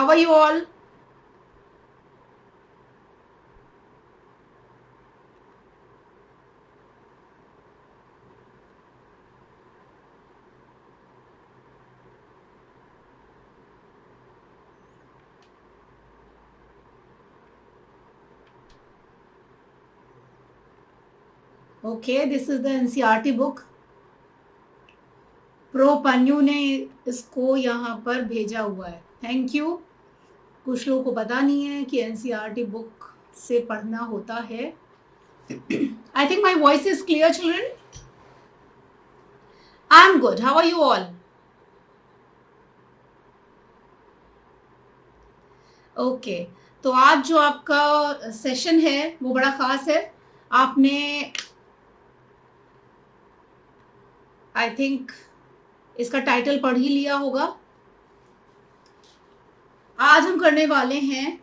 How are you all? Okay, this is the NCERT book. Pro Pannu ने इसको यहाँ पर भेजा हुआ है, थैंक यू। कुछ लोगों को पता नहीं है कि एनसीईआरटी बुक से पढ़ना होता है। I think my voice is clear children. I am good, how are you all? Okay, तो आज जो आपका सेशन है वो बड़ा खास है। आपने आई थिंक इसका टाइटल पढ़ ही लिया होगा। आज हम करने वाले हैं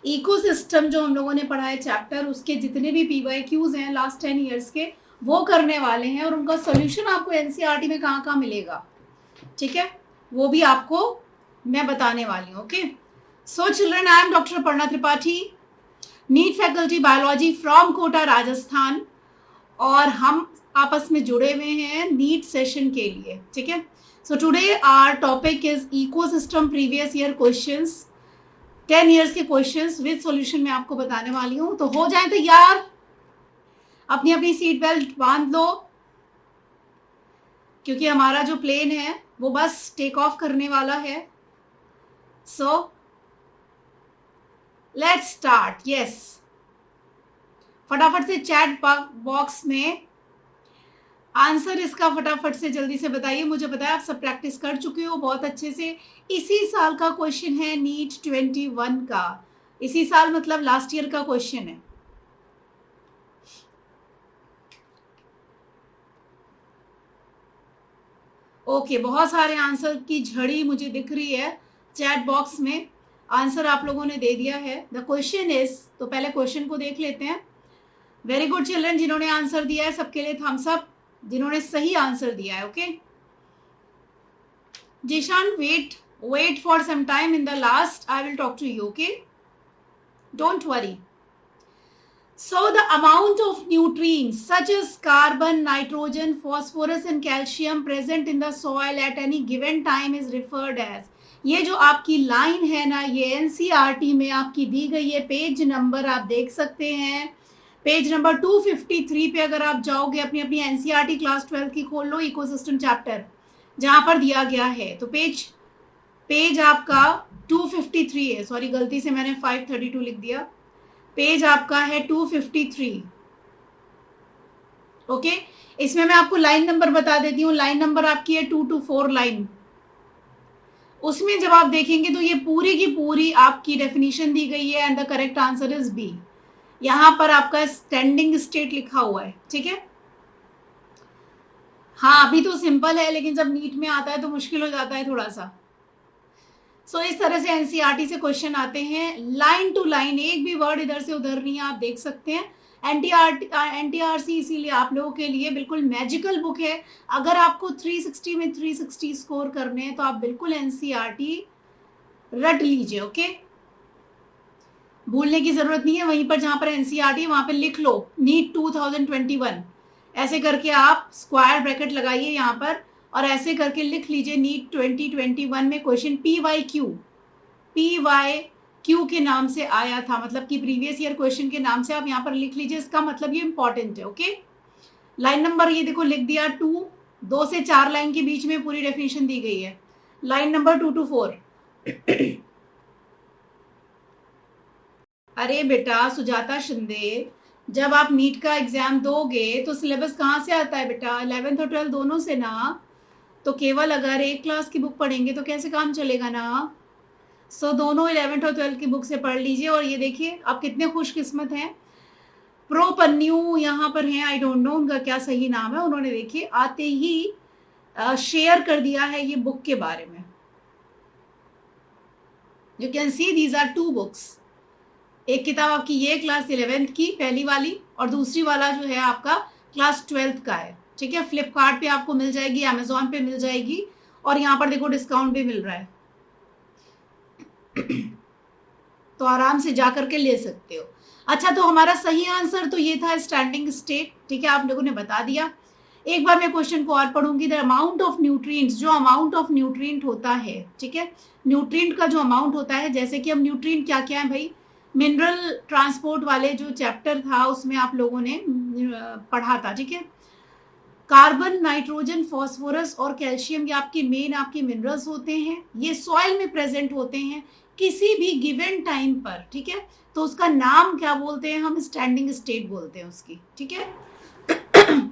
इकोसिस्टम, जो हम लोगों ने पढ़ा है चैप्टर, उसके जितने भी पीवाईक्यूज हैं लास्ट 10 इयर्स के वो करने वाले हैं, और उनका सॉल्यूशन आपको एनसीईआरटी में कहाँ कहाँ मिलेगा, ठीक है, वो भी आपको मैं बताने वाली हूँ। Okay, so children, I am doctor Aparna Tripathi, NEET faculty biology from Kota Rajasthan, और हम आपस में जुड़े हुए हैं नीट सेशन के लिए, ठीक है। So today our topic is ecosystem previous year questions, 10 years के क्वेश्चंस विद सॉल्यूशन मैं आपको बताने वाली हूं। तो हो जाए तैयार, अपनी अपनी सीट बेल्ट बांध लो, क्योंकि हमारा जो प्लेन है वो बस टेक ऑफ करने वाला है। So let's start. यस, फटाफट से चैट बॉक्स में आंसर इसका फटाफट से जल्दी से बताइए। मुझे पता है आप सब प्रैक्टिस कर चुके हो बहुत अच्छे से। इसी साल का क्वेश्चन है नीट 21 का, इसी साल मतलब लास्ट ईयर का क्वेश्चन है। ओके, बहुत सारे आंसर की झड़ी मुझे दिख रही है चैट बॉक्स में। आंसर आप लोगों ने दे दिया है। द क्वेश्चन इज, तो पहले क्वेश्चन को देख लेते हैं। वेरी गुड चिल्ड्रन, जिन्होंने आंसर दिया है सबके लिए थम्स अप, जिन्होंने सही आंसर दिया है। Okay Zeeshan, wait for some time, in the last I will talk to you. Okay, don't worry. So the amount of nutrients such as carbon, nitrogen, phosphorus and calcium present in the soil at any given time is referred as, ये जो आपकी line है ना, ये NCERT में आपकी दी गई है। पेज नंबर आप देख सकते हैं, पेज नंबर 253 पे अगर आप जाओगे, अपनी अपनी एनसीईआरटी क्लास 12 की खोल लो, इकोसिस्टम चैप्टर जहां पर दिया गया है, तो पेज आपका 253 है। सॉरी, गलती से मैंने 532 लिख दिया। पेज आपका है 253। ओके, इसमें मैं आपको लाइन नंबर बता देती हूँ। लाइन नंबर आपकी है 224 लाइन। उसमें जब आप देखेंगे तो ये पूरी की पूरी आपकी डेफिनेशन दी गई है, and the correct answer is B. यहां पर आपका स्टैंडिंग स्टेट लिखा हुआ है, ठीक है। हाँ, अभी तो सिंपल है, लेकिन जब नीट में आता है तो मुश्किल हो जाता है थोड़ा सा। सो इस तरह से एनसीईआरटी से क्वेश्चन आते हैं, लाइन टू लाइन, एक भी वर्ड इधर से उधर नहीं, आप देख सकते हैं। एनटीआरसी इसीलिए आप लोगों के लिए बिल्कुल मैजिकल बुक है। अगर आपको 360 में 360 स्कोर करने हैं तो आप बिल्कुल एनसीईआरटी रट लीजिए। ओके, भूलने की जरूरत नहीं है। वहीं पर जहां पर एनसीईआरटी है वहां पर लिख लो नीट 2021, ऐसे करके आप स्क्वायर ब्रैकेट लगाइए यहाँ पर, और ऐसे करके लिख लीजिए नीट 2021 में क्वेश्चन पीवाईक्यू के नाम से आया था, मतलब कि प्रीवियस ईयर क्वेश्चन के नाम से आप यहाँ पर लिख लीजिए। इसका मतलब ये इंपॉर्टेंट है। ओके, लाइन नंबर ये देखो लिख दिया 2 से 4 लाइन के बीच में पूरी डेफिनेशन दी गई है। Line number 224। अरे बेटा सुजाता शिंदे, जब आप नीट का एग्जाम दोगे तो सिलेबस कहाँ से आता है बेटा? 11th और 12th दोनों से ना। तो केवल अगर एक क्लास की बुक पढ़ेंगे तो कैसे काम चलेगा ना। सो दोनों 11th और 12th की बुक से पढ़ लीजिए। और ये देखिए आप कितने खुशकिस्मत हैं, प्रो पन्नू यहाँ पर हैं, आई डोंट नो उनका क्या सही नाम है। उन्होंने देखिए आते ही शेयर कर दिया है ये बुक के बारे में। You can see these are 2 books. एक किताब आपकी ये क्लास 11th की पहली वाली, और दूसरी वाला जो है आपका क्लास 12th का है, ठीक है। फ्लिपकार्ट पे आपको मिल जाएगी, अमेजोन पे मिल जाएगी, और यहाँ पर देखो डिस्काउंट भी मिल रहा है। तो आराम से जा करके ले सकते हो। अच्छा, तो हमारा सही आंसर तो ये था स्टैंडिंग स्टेट। ठीक है, आप लोगों ने बता दिया। एक बार मैं क्वेश्चन को और पढ़ूंगी। द अमाउंट ऑफ न्यूट्रिएंट्स, जो अमाउंट ऑफ न्यूट्रिएंट होता है, ठीक है, न्यूट्रिएंट का जो अमाउंट होता है, जैसे कि हम न्यूट्रिएंट क्या क्या है भाई, मिनरल ट्रांसपोर्ट वाले जो चैप्टर था उसमें आप लोगों ने पढ़ा था। ठीक है, कार्बन, नाइट्रोजन, फास्फोरस और कैल्शियम, ये आपके मेन आपके मिनरल्स होते हैं। ये सॉइल में प्रेजेंट होते हैं किसी भी गिवन टाइम पर। ठीक है, तो उसका नाम क्या बोलते हैं हम? स्टैंडिंग स्टेट बोलते हैं उसकी। ठीक है,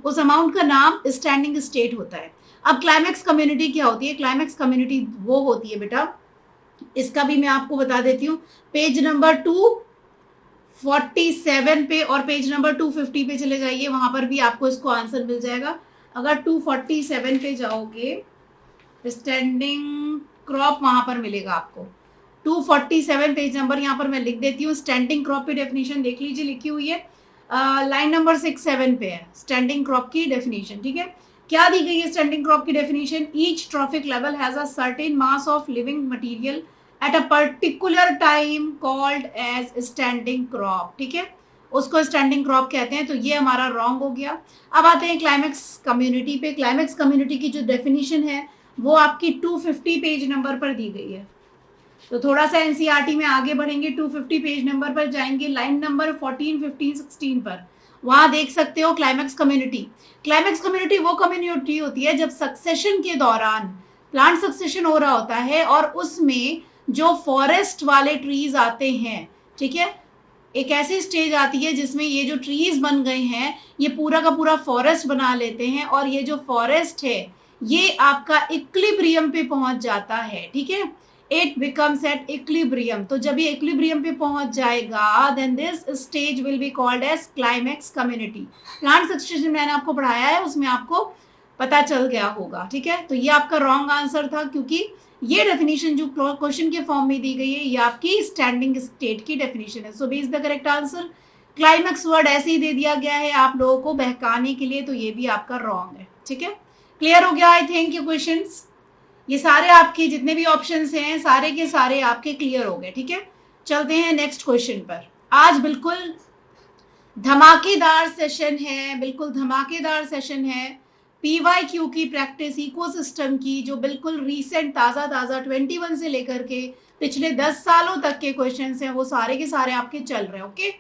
उस अमाउंट का नाम स्टैंडिंग स्टेट होता है। अब क्लाइमेक्स कम्युनिटी क्या होती है? क्लाइमेक्स कम्युनिटी वो होती है बेटा, इसका भी मैं आपको बता देती हूँ। पेज नंबर 247 पे और पेज नंबर 250 पे चले जाइए, वहां पर भी आपको इसको आंसर मिल जाएगा। अगर 247 पे जाओगे, स्टैंडिंग क्रॉप वहां पर मिलेगा आपको। 247 पेज नंबर यहाँ पर मैं लिख देती हूँ। स्टैंडिंग क्रॉप की डेफिनेशन देख लीजिए, लिखी हुई है लाइन नंबर 67 पे है स्टैंडिंग क्रॉप की डेफिनेशन। ठीक है, क्या दी गई है स्टैंडिंग क्रॉप की definition? Each trophic level has a certain mass of living material at a particular time called as standing crop. ठीक है, उसको स्टैंडिंग क्रॉप कहते हैं। तो ये हमारा रॉन्ग हो गया। अब आते हैं क्लाइमेक्स कम्युनिटी पे। क्लाइमेक्स कम्युनिटी की जो डेफिनेशन है वो आपकी 250 पेज नंबर पर दी गई है। तो थोड़ा सा एनसीईआरटी में आगे बढ़ेंगे, 250 पेज नंबर पर जाएंगे, लाइन नंबर 14, 15, 16 पर। वहां देख सकते हो क्लाइमेक्स कम्युनिटी। क्लाइमेक्स कम्युनिटी वो कम्युनिटी होती है जब सक्सेशन के दौरान प्लांट सक्सेशन हो रहा होता है और उसमें जो फॉरेस्ट वाले ट्रीज आते हैं, ठीक है, एक ऐसी स्टेज आती है जिसमें ये जो ट्रीज बन गए हैं ये पूरा का पूरा फॉरेस्ट बना लेते हैं और ये जो फॉरेस्ट है ये आपका इक्विलिब्रियम पे पहुंच जाता है। ठीक है, इट बिकम्स एट इक्विलिब्रियम। तो जब ये इक्विलिब्रियम पे पहुंच जाएगा then this stage will be called as climax community. Plant succession मैंने आपको पढ़ाया है, उसमें आपको पता चल गया होगा। ठीक है, तो ये आपका रॉन्ग आंसर था क्योंकि ये डेफिनेशन जो क्वेश्चन के फॉर्म में दी गई है ये आपकी स्टैंडिंग स्टेट की डेफिनेशन है। So B is the correct answer. Climax word ऐसे ही दे दिया गया है आप लोगों को बहकाने के लिए, तो ये भी आपका रॉन्ग है। ठीक है, क्लियर हो गया आई थिंक ये क्वेश्चंस? ये सारे आपके जितने भी ऑप्शंस हैं सारे के सारे आपके क्लियर हो गए। ठीक है, चलते हैं नेक्स्ट क्वेश्चन पर। आज बिल्कुल धमाकेदार सेशन है, बिल्कुल धमाकेदार सेशन है। पीवाईक्यू की प्रैक्टिस इकोसिस्टम की जो बिल्कुल रीसेंट ताज़ा 21 से लेकर के पिछले 10 सालों तक के क्वेश्चंस हैं वो सारे के सारे आपके चल रहे हैं। ओके,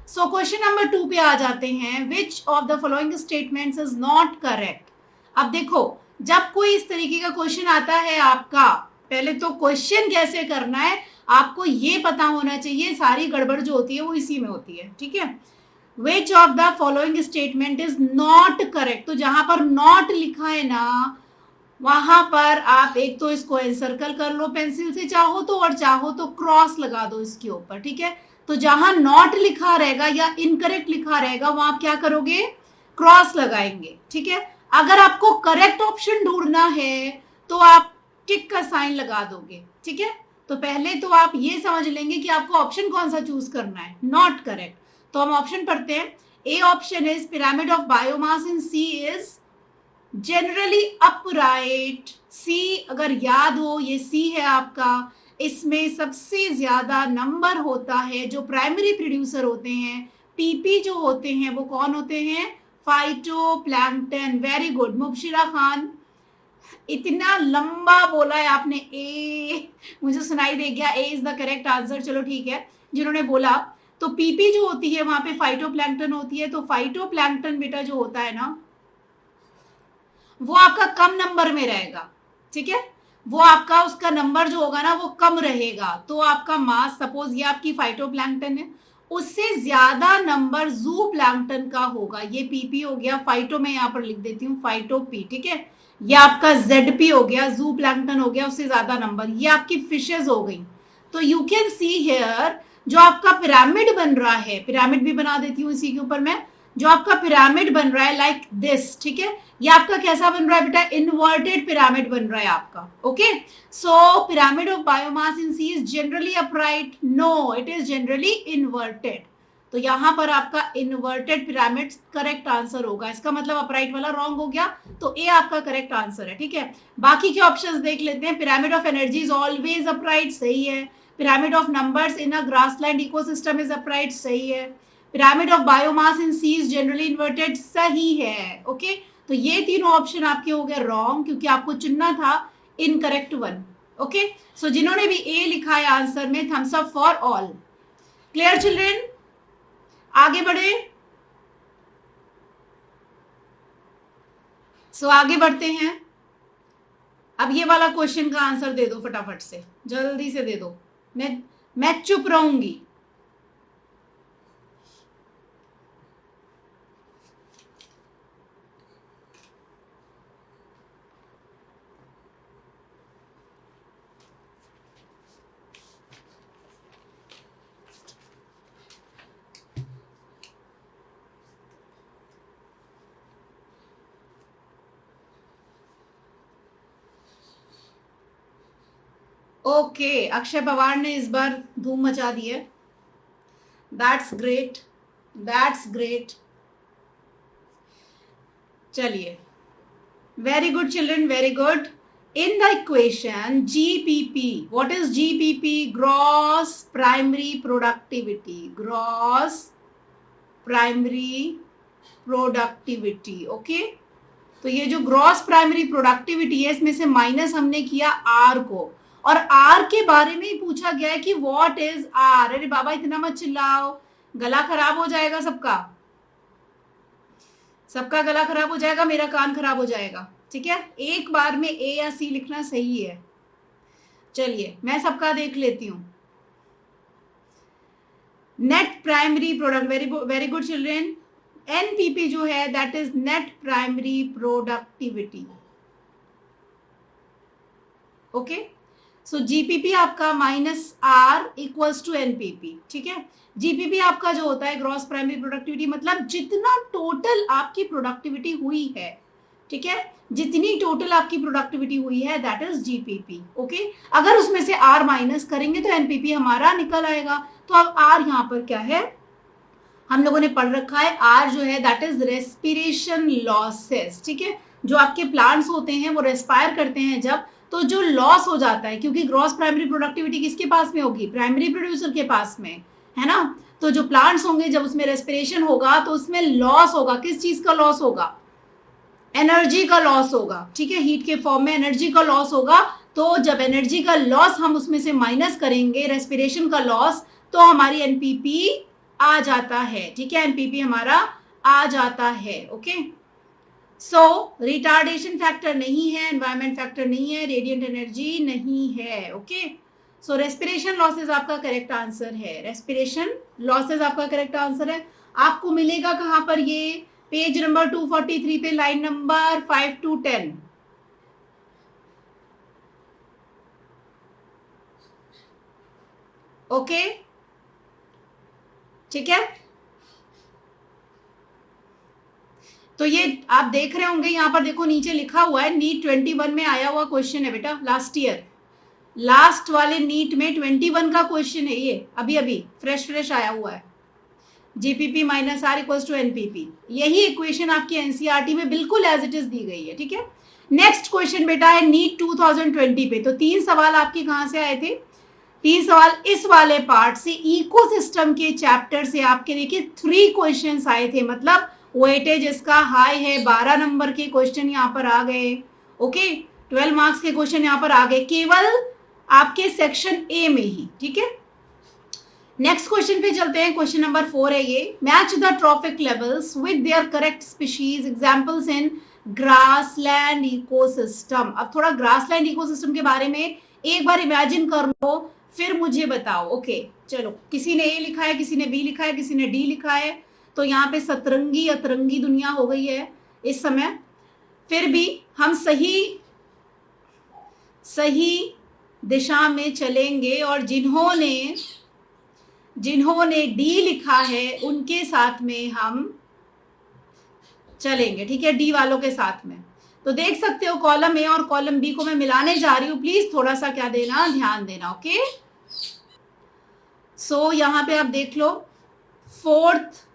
सो क्वेश्चन नंबर 2 पे आ जाते हैं। विच of the following statements is not correct? अब देखो, जब कोई इस तरीके का क्वेश्चन आता है आपका, पहले तो क्वेश्चन कैसे करना है आपको ये पता होना चाहिए। सारी गड़बड़ जो होती है वो इसी में होती है। ठीक है, Which of the following statement is not correct? तो जहां पर not लिखा है ना वहां पर आप एक तो इसको एनसर्कल कर लो पेंसिल से चाहो तो, और चाहो तो क्रॉस लगा दो इसके ऊपर। ठीक है, तो जहां नॉट लिखा रहेगा या इनकरेक्ट लिखा रहेगा वहां आप क्या करोगे? क्रॉस लगाएंगे। ठीक है, अगर आपको करेक्ट ऑप्शन ढूंढना है तो आप टिक का साइन लगा दोगे। ठीक है, तो पहले तो आप ये समझ लेंगे कि आपको ऑप्शन कौन सा चूज करना है, नॉट करेक्ट। तो हम ऑप्शन पढ़ते हैं। A option is pyramid of biomass in sea is generally upright. Sea अगर याद हो ये सी है आपका, इसमें सबसे ज्यादा नंबर होता है जो प्राइमरी प्रोड्यूसर होते हैं, पीपी जो होते हैं वो कौन होते हैं? Phytoplankton. Very good Mubashira Khan, इतना लंबा बोला है आपने ए, मुझे सुनाई दे गया ए इज द करेक्ट आंसर। चलो ठीक है, जिन्होंने बोला तो पीपी जो होती है वहां पे फाइटोप्लैंक्टन होती है। तो फाइटोप्लैंक्टन बेटा जो होता है ना वो आपका कम नंबर में रहेगा। ठीक है, वो आपका उसका नंबर जो होगा ना वो कम रहेगा। तो आपका मास, सपोज ये आपकी फाइटोप्लैंक्टन है, उससे ज्यादा नंबर जू प्लैंक्टन का होगा। ये पीपी हो गया, फाइटो में यहाँ पर लिख देती हूँ फाइटो पी। ठीक है, ये आपका जेडपी हो गया, जू प्लैंक्टन हो गया, उससे ज्यादा नंबर, ये आपकी फिशेज हो गई। तो यू कैन सी हियर जो आपका पिरामिड बन रहा है, पिरामिड भी बना देती हूँ इसी के ऊपर मैं, जो आपका पिरामिड बन रहा है लाइक दिस। ठीक है, ये आपका कैसा बन रहा है बेटा? इन्वर्टेड पिरामिड बन रहा है आपका। Okay, so pyramid of biomass in sea is generally upright? No, it is generally inverted. तो यहां पर आपका इन्वर्टेड पिरामिड करेक्ट आंसर होगा। इसका मतलब अपराइट वाला रॉन्ग हो गया, तो ए आपका करेक्ट आंसर है। ठीक है, बाकी के ऑप्शंस देख लेते हैं। Pyramid of energy is always upright, सही है। Pyramid of numbers in a grassland ecosystem is upright, सही है। Pyramid of biomass in sea is generally inverted, सही है। ओके, तो ये तीनों ऑप्शन आपके हो गए रॉन्ग, क्योंकि आपको चुनना था इनकरेक्ट वन। ओके, सो जिन्होंने भी ए लिखा है आंसर में, thumbs up for all. Clear children, आगे बढ़े। सो आगे बढ़ते हैं। अब ये वाला क्वेश्चन का आंसर दे दो फटाफट से, जल्दी से दे दो, मैं चुप रहूंगी। ओके, अक्षय पवार ने इस बार धूम मचा दी है। That's great, that's great. चलिए, very good children, very good. In the equation GPP, what is GPP? Gross primary productivity. Gross primary productivity. Okay? तो ये जो ग्रॉस प्राइमरी प्रोडक्टिविटी है, इसमें से माइनस हमने किया आर को, और आर के बारे में ही पूछा गया है कि व्हाट इज आर। अरे बाबा इतना मत चिल्लाओ, गला खराब हो जाएगा सबका, सबका गला खराब हो जाएगा, मेरा कान खराब हो जाएगा। ठीक है, एक बार में ए या सी लिखना सही है। चलिए मैं सबका देख लेती हूं। Net primary product, very good children. NPP जो है that is net primary productivity. Okay, so GPP आपका minus R equals to NPP. ठीक है, जीपीपी आपका जो होता है ग्रॉस प्राइमरी प्रोडक्टिविटी, मतलब जितना टोटल आपकी प्रोडक्टिविटी हुई है। ठीक है, जितनी टोटल आपकी प्रोडक्टिविटी हुई है दैट इज जीपीपी। ओके, अगर उसमें से आर माइनस करेंगे तो एनपीपी हमारा निकल आएगा। तो अब आर यहां पर क्या है, हम लोगों ने पढ़ रखा है, आर जो है दैट इज रेस्पिरेशन लॉसेस। ठीक है, जो आपके प्लांट्स होते हैं वो रेस्पायर करते हैं जब, तो जो लॉस हो जाता है, क्योंकि ग्रॉस प्राइमरी प्रोडक्टिविटी किसके पास में होगी, प्राइमरी प्रोड्यूसर के पास में, है ना। तो जो प्लांट्स होंगे जब उसमें रेस्पिरेशन होगा तो उसमें लॉस होगा। किस चीज का लॉस होगा, एनर्जी का लॉस होगा। ठीक है, हीट के फॉर्म में एनर्जी का लॉस होगा। तो जब एनर्जी का लॉस हम उसमें से माइनस करेंगे, रेस्पिरेशन का लॉस, तो हमारी एनपीपी आ जाता है। ठीक है, एनपीपी हमारा आ जाता है। ओके, सो रिटार्डेशन फैक्टर नहीं है, एनवायरमेंट फैक्टर नहीं है, रेडिएंट एनर्जी नहीं है। ओके, सो रेस्पिरेशन लॉसेज आपका करेक्ट आंसर है। रेस्पिरेशन लॉसेज आपका करेक्ट आंसर है। आपको मिलेगा कहां पर, ये पेज नंबर 243 पे, लाइन नंबर 5 to 10। ओके, ठीक है, तो ये आप देख रहे होंगे यहां पर, देखो नीचे लिखा हुआ है, नीट 21 में आया हुआ क्वेश्चन है बेटा, लास्ट ईयर, लास्ट वाले नीट में 21 का क्वेश्चन है ये, अभी अभी फ्रेश आया हुआ है। GPP minus R equals to NPP, यही इक्वेशन आपकी एनसीईआरटी में बिल्कुल एज इट इज दी गई है। ठीक है, नेक्स्ट क्वेश्चन बेटा है नीट 2020 पे। तो 3 सवाल आपके कहां से आए थे, 3 सवाल इस वाले पार्ट से, इकोसिस्टम के चैप्टर से आपके देखिए 3 क्वेश्चंस आए थे, मतलब वेटेज इसका हाई है, 12 नंबर के क्वेश्चन यहाँ पर आ गए। ओके, 12 मार्क्स के क्वेश्चन यहाँ पर आ गए, केवल आपके सेक्शन ए में ही। ठीक है, नेक्स्ट क्वेश्चन पे चलते हैं। क्वेश्चन नंबर 4 है ये, match the trophic levels with their correct species, examples in grassland ecosystem. अब थोड़ा ग्रासलैंड इकोसिस्टम के बारे में एक बार इमेजिन कर लो, फिर मुझे बताओ। ओके, चलो, किसी ने ए लिखा है, किसी ने बी लिखा है, किसी ने डी लिखा है, तो यहाँ पे सतरंगी अतरंगी दुनिया हो गई है इस समय। फिर भी हम सही दिशा में चलेंगे, और जिन्होंने डी लिखा है उनके साथ में हम चलेंगे। ठीक है, डी वालों के साथ में। तो देख सकते हो कॉलम ए और कॉलम बी को मैं मिलाने जा रही हूं, प्लीज थोड़ा सा क्या देना, ध्यान देना। ओके, सो यहां पे आप देख लो, 4th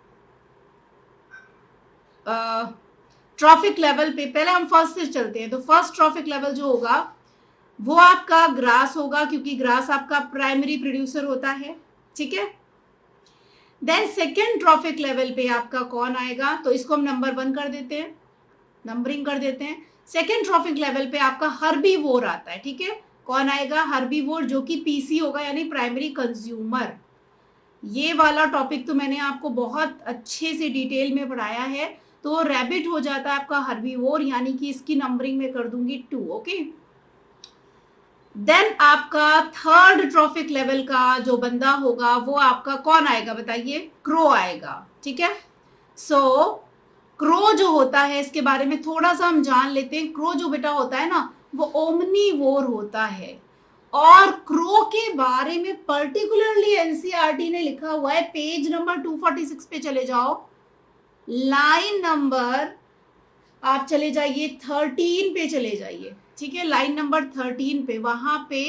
ट्रॉफिक लेवल पे, पहले हम फर्स्ट से चलते हैं। तो फर्स्ट ट्रॉफिक लेवल जो होगा वो आपका ग्रास होगा, क्योंकि ग्रास आपका प्राइमरी प्रोड्यूसर होता है, ठीक है। देन सेकेंड ट्रॉफिक लेवल पे आपका कौन आएगा, तो इसको हम नंबर 1 कर देते हैं, नंबरिंग कर देते हैं। सेकेंड ट्रॉफिक लेवल पे आपका हर्बीवोर आता है, ठीक है। कौन आएगा, हर्बीवोर, जो कि पीसी होगा, यानी प्राइमरी कंज्यूमर। ये वाला टॉपिक तो मैंने आपको बहुत अच्छे से डिटेल में पढ़ाया है। तो रैबिट हो जाता है आपका हर्बीवोर, यानी कि इसकी नंबरिंग में कर दूंगी 2, ओके। देन आपका थर्ड ट्रॉफिक लेवल का जो बंदा होगा वो आपका कौन आएगा, बताइए, क्रो आएगा, ठीक है। सो क्रो जो होता है, इसके बारे में थोड़ा सा हम जान लेते हैं। क्रो जो बेटा होता है ना, वो ओमनीवोर होता है। और क्रो के बारे में पर्टिकुलरली एनसीईआरटी ने लिखा हुआ है, पेज नंबर 246 पे चले जाओ, लाइन नंबर आप चले जाइए 13 पे चले जाइए, ठीक है। लाइन नंबर 13 पे, वहां पे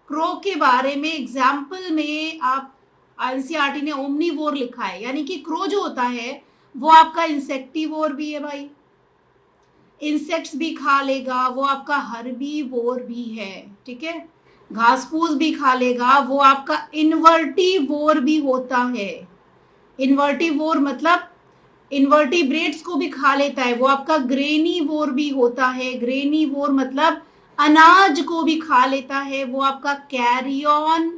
क्रो के बारे में एग्जाम्पल में आप एनसीईआरटी ने ओमनीवोर लिखा है, यानी कि क्रो जो होता है वो आपका इंसेक्टिवोर भी है भाई, इंसेक्ट्स भी खा लेगा, वो आपका हर्बीवोर भी है, ठीक है। घास फूस भी खा लेगा, वो आपका इन्वर्टिवोर भी होता है। इन्वर्टिवोर मतलब इन्वर्टिब्रेट्स को भी खा लेता है, वो आपका ग्रेनीवोर भी होता है। ग्रेनीवोर मतलब अनाज को भी खा लेता है, वो आपका कैरियन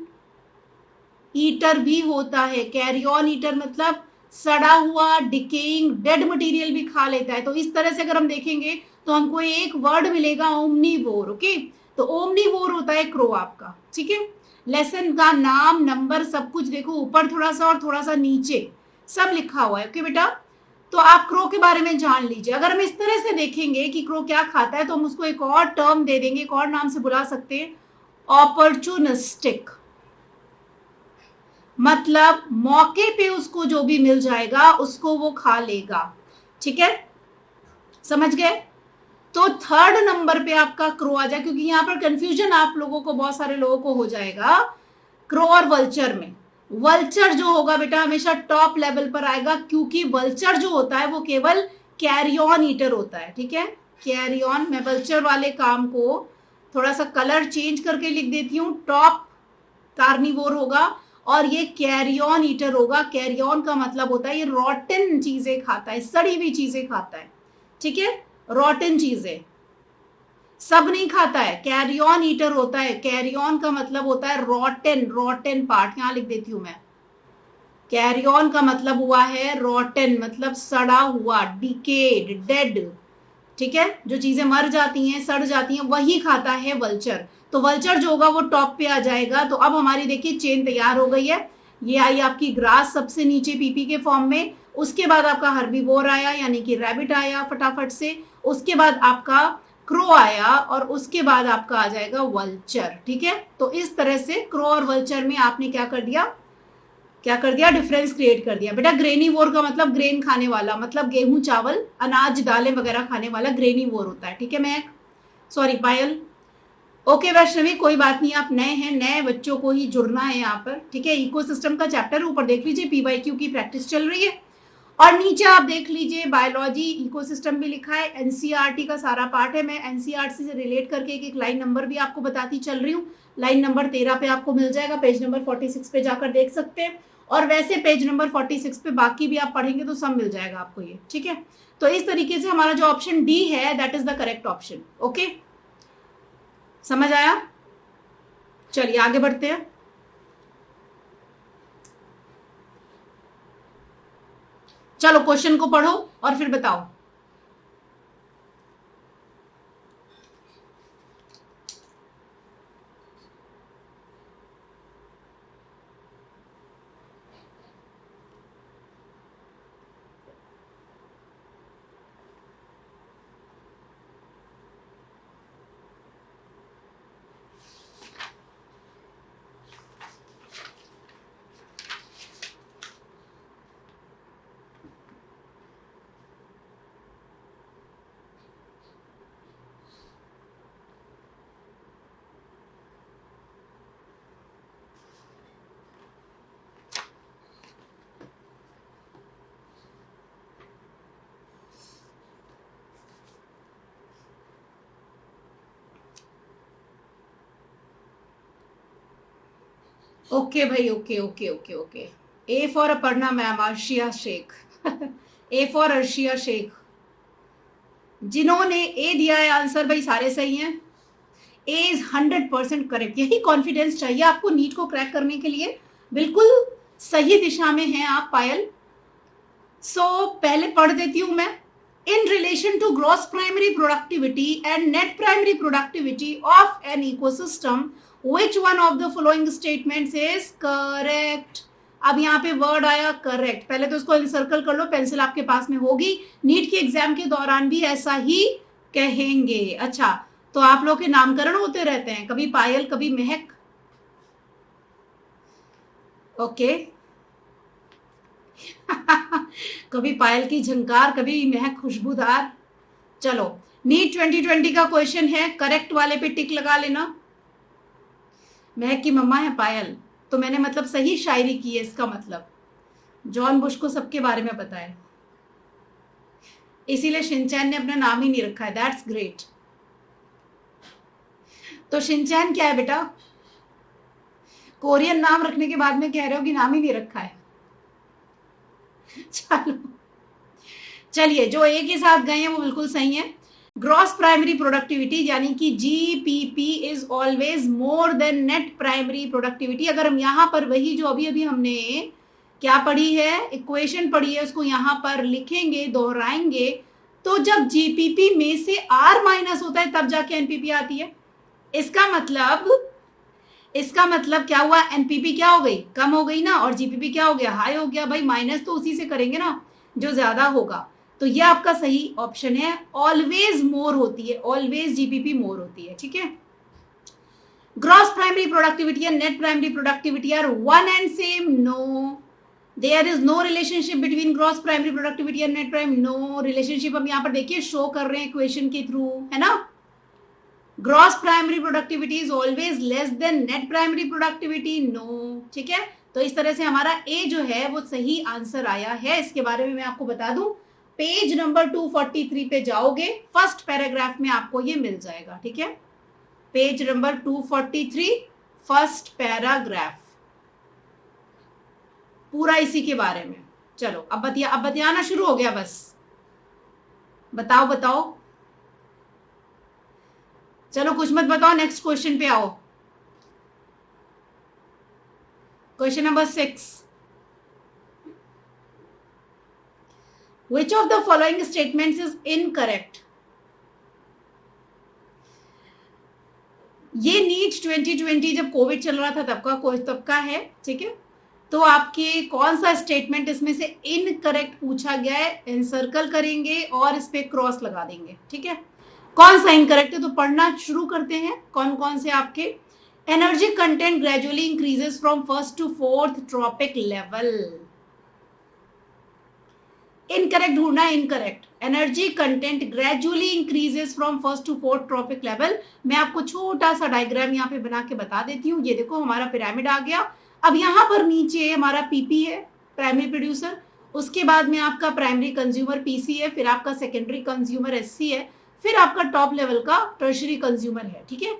ईटर भी होता है। कैरियन ईटर मतलब सड़ा हुआ, डिकेइंग, डेड मटेरियल भी खा लेता है। तो इस तरह से अगर हम देखेंगे तो हमको एक वर्ड मिलेगा, ओमनीवोर, ओके। तो ओमनीवोर होता है क्रो आपका, ठीक है। लेसन का नाम, नंबर, सब कुछ देखो, ऊपर थोड़ा सा और थोड़ा सा नीचे सब लिखा हुआ है, ओके बेटा। तो आप क्रो के बारे में जान लीजिए। अगर हम इस तरह से देखेंगे कि क्रो क्या खाता है, तो हम उसको एक और टर्म दे देंगे, एक और नाम से बुला सकते हैं, ऑपर्चुनिस्टिक। मतलब मौके पे उसको जो भी मिल जाएगा उसको वो खा लेगा, ठीक है, समझ गए। तो थर्ड नंबर पे आपका क्रो आ जाए, क्योंकि यहां पर कंफ्यूजन आप लोगों को, बहुत सारे लोगों को हो जाएगा क्रो और वल्चर में। वल्चर जो होगा बेटा हमेशा टॉप लेवल पर आएगा, क्योंकि वल्चर जो होता है वो केवल कैरियन ईटर होता है, ठीक है। कैरियन, मैं वल्चर वाले काम को थोड़ा सा कलर चेंज करके लिख देती हूँ। टॉप कार्निवोर होगा और ये कैरियन ईटर होगा। कैरियन का मतलब होता है ये रॉटन चीजें खाता है, सड़ी हुई चीजें खाता है, ठीक है। रॉटन चीजें सब नहीं खाता है, कैरियन ईटर होता है। कैरियन का मतलब होता है रॉटन, रॉटन पार्ट, यहां लिख देती हूं मैं। कैरियन का मतलब हुआ है रॉटन, मतलब सड़ा हुआ, डिकेड, डेड, ठीक है। जो चीजें मर जाती हैं, सड़ जाती हैं, वही खाता है वल्चर। तो वल्चर जो होगा वो टॉप पे आ जाएगा। तो अब हमारी देखिए चेन तैयार हो गई है। ये आई आपकी ग्रास सबसे नीचे पीपी के फॉर्म में, उसके बाद आपका हर्बीवोर आया, यानी कि रैबिट आया फटाफट से, उसके बाद आपका क्रो आया, और उसके बाद आपका आ जाएगा वल्चर, ठीक है। तो इस तरह से क्रो और वल्चर में आपने क्या कर दिया, क्या कर दिया, डिफरेंस क्रिएट कर दिया बेटा। ग्रेनीवोर का मतलब ग्रेन खाने वाला, मतलब गेहूं, चावल, अनाज, दालें वगैरह खाने वाला ग्रेनीवोर होता है, ठीक है। मैं सॉरी पायल, ओके वैष्णवी, कोई बात नहीं, आप नए हैं, नए बच्चों को ही जुड़ना है यहाँ पर, ठीक है। इकोसिस्टम का चैप्टर ऊपर देख लीजिए, पीवाईक्यू की प्रैक्टिस चल रही है, और नीचे आप देख लीजिए बायोलॉजी इकोसिस्टम भी लिखा है, एनसीईआरटी का सारा पार्ट है। मैं एनसीईआरटी से रिलेट करके एक एक लाइन नंबर भी आपको बताती चल रही हूँ। लाइन नंबर 13 पे आपको मिल जाएगा, पेज नंबर 46 पे जाकर देख सकते हैं, और वैसे पेज नंबर 46 पे बाकी भी आप पढ़ेंगे तो सब मिल जाएगा आपको ये, ठीक है। तो इस तरीके से हमारा जो ऑप्शन डी है that is the correct option, okay, समझ आया। चलिए आगे बढ़ते हैं। चलो क्वेश्चन को पढ़ो और फिर बताओ। ओके भाई, okay okay okay okay. A for Aparna ma'am, Arshia Shaikh. A for Arshia Shaikh. जिन्होंने ए दिया है आंसर भाई सारे सही हैं। A is 100% correct. यही कॉन्फिडेंस चाहिए आपको नीट को क्रैक करने के लिए। बिल्कुल सही दिशा में हैं आप पायल। पहले पढ़ देती हूं मैं। In relation to gross primary productivity and net primary productivity of an ecosystem, which one of the following statements is correct? अब यहाँ पे वर्ड आया करेक्ट। पहले तो इसको सर्कल कर लो, पेंसिल आपके पास में होगी। नीट के एग्जाम के दौरान भी ऐसा ही कहेंगे। अच्छा, तो आप लोग के नामकरण होते रहते हैं, कभी पायल कभी महक। ओके। कभी पायल की झंकार, कभी महक खुशबूदार। चलो, नीट 2020 का क्वेश्चन है, करेक्ट वाले पे टिक लगा लेना। महक की मम्मा है पायल, तो मैंने मतलब सही शायरी की है। इसका मतलब जॉन बुश को सबके बारे में पता है, इसीलिए शिनचैन ने अपना नाम ही नहीं रखा है। That's great. तो शिनचैन क्या है बेटा? कोरियन नाम रखने के बाद में कह रहे हो कि नाम ही नहीं रखा है। चलो, चलिए, जो ए के साथ गए हैं वो बिल्कुल सही है। ग्रॉस प्राइमरी प्रोडक्टिविटी यानी कि GPP is always more than net primary productivity. अगर हम यहाँ पर वही जो अभी अभी हमने क्या पढ़ी है, इक्वेशन पढ़ी है, उसको यहाँ पर लिखेंगे, दोहराएंगे, तो जब जीपीपी में से आर माइनस होता है तब जाके एनपीपी आती है। इसका मतलब क्या हुआ? एनपीपी क्या हो गई? कम हो गई ना, और जीपीपी क्या हो गया? हाई हो गया। भाई माइनस तो उसी से करेंगे ना जो ज्यादा होगा। तो ये आपका सही ऑप्शन है। ऑलवेज मोर होती है, ऑलवेज जीपीपी मोर होती है। ठीक है। Gross primary productivity and net primary productivity are one and same? No, there is no relationship between gross primary productivity and net prime. No relationship हम यहाँ पर देखिए शो कर रहे हैं इक्वेशन के थ्रू, है ना। Gross primary productivity is always less than net primary productivity. No. ठीक है। तो इस तरह से हमारा ए जो है वो सही आंसर आया है। इसके बारे में मैं आपको बता दूं, पेज नंबर 243 पे जाओगे, फर्स्ट पैराग्राफ में आपको ये मिल जाएगा। ठीक है। पेज नंबर 243, फर्स्ट पैराग्राफ, पूरा इसी के बारे में। चलो, अब बतियाना शुरू हो गया बस। बताओ। चलो, कुछ मत बताओ, नेक्स्ट क्वेश्चन पे आओ। Question number 6, which of the following statements is incorrect? ये नीट 2020 जब कोविड चल रहा था तब का है। ठीक है। तो आपके कौन सा स्टेटमेंट इसमें से इनकरेक्ट पूछा गया है, एनसर्कल करेंगे और इस पे क्रॉस लगा देंगे। ठीक है। कौन सा इनकरेक्ट है तो पढ़ना शुरू करते हैं। कौन कौन से आपके? Energy content gradually increases from first to fourth trophic level. Incorrect ढूंढना है। Incorrect, energy content gradually increases from first to fourth trophic level. मैं आपको छोटा सा डायग्राम यहाँ पे बना के बता देती हूँ। ये देखो, हमारा पिरामिड आ गया। अब यहाँ पर नीचे हमारा पीपी है, प्राइमरी प्रोड्यूसर। उसके बाद में आपका प्राइमरी कंज्यूमर पीसी है, फिर आपका सेकेंडरी कंज्यूमर एससी है, फिर आपका टॉप लेवल का टर्शरी कंज्यूमर है। ठीक है।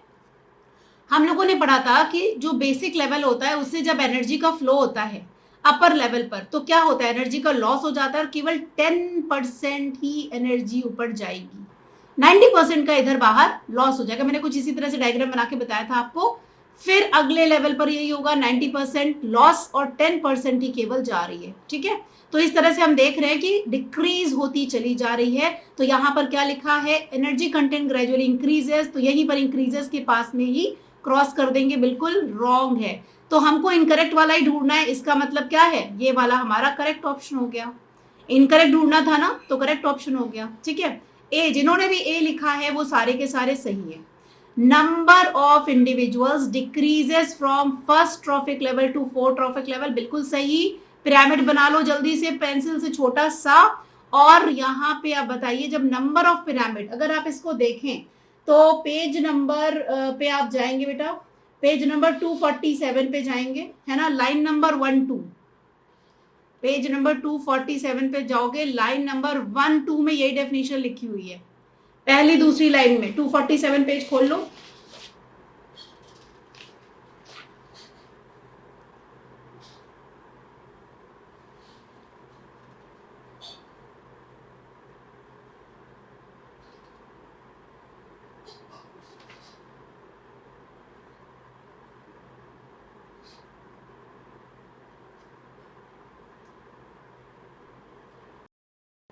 हम लोगों ने पढ़ा था कि जो बेसिक लेवल होता है उससे जब एनर्जी का फ्लो होता है अपर लेवल पर, तो क्या होता है? एनर्जी का लॉस हो जाता है और केवल 10% ही एनर्जी ऊपर जाएगी, 90% का इधर बाहर लॉस हो जाएगा। मैंने कुछ इसी तरह से डायग्राम बना के बताया था आपको। फिर अगले लेवल पर यही होगा, 90% लॉस और 10% ही केवल जा रही है। ठीक है। तो इस तरह से हम देख रहे हैं कि डिक्रीज होती चली जा रही है। तो यहाँ पर क्या लिखा है? Energy content gradually increases. तो यहीं पर इंक्रीजेस के पास में ही क्रॉस कर देंगे, बिल्कुल रॉन्ग है। तो हमको इनकरेक्ट वाला ही ढूंढना है। इसका मतलब क्या है? ये वाला हमारा करेक्ट ऑप्शन हो गया। इनकरेक्ट ढूंढना था ना, तो करेक्ट ऑप्शन हो गया। ठीक है। ए, जिन्होंने भी ए लिखा है वो सारे के सारे सही है। Number of individuals decreases from first trophic level to fourth trophic level, बिल्कुल सही। पिरामिड बना लो जल्दी से पेंसिल से छोटा सा। और यहाँ पे आप बताइए, जब नंबर ऑफ पिरामिड, अगर आप इसको देखें तो पेज नंबर पे आप जाएंगे बेटा, पेज नंबर 247 पे जाएंगे, है ना। लाइन नंबर 12, पेज नंबर 247 पे जाओगे, लाइन नंबर 12 में यही डेफिनेशन लिखी हुई है, पहली दूसरी लाइन में। 247 पेज खोल लो।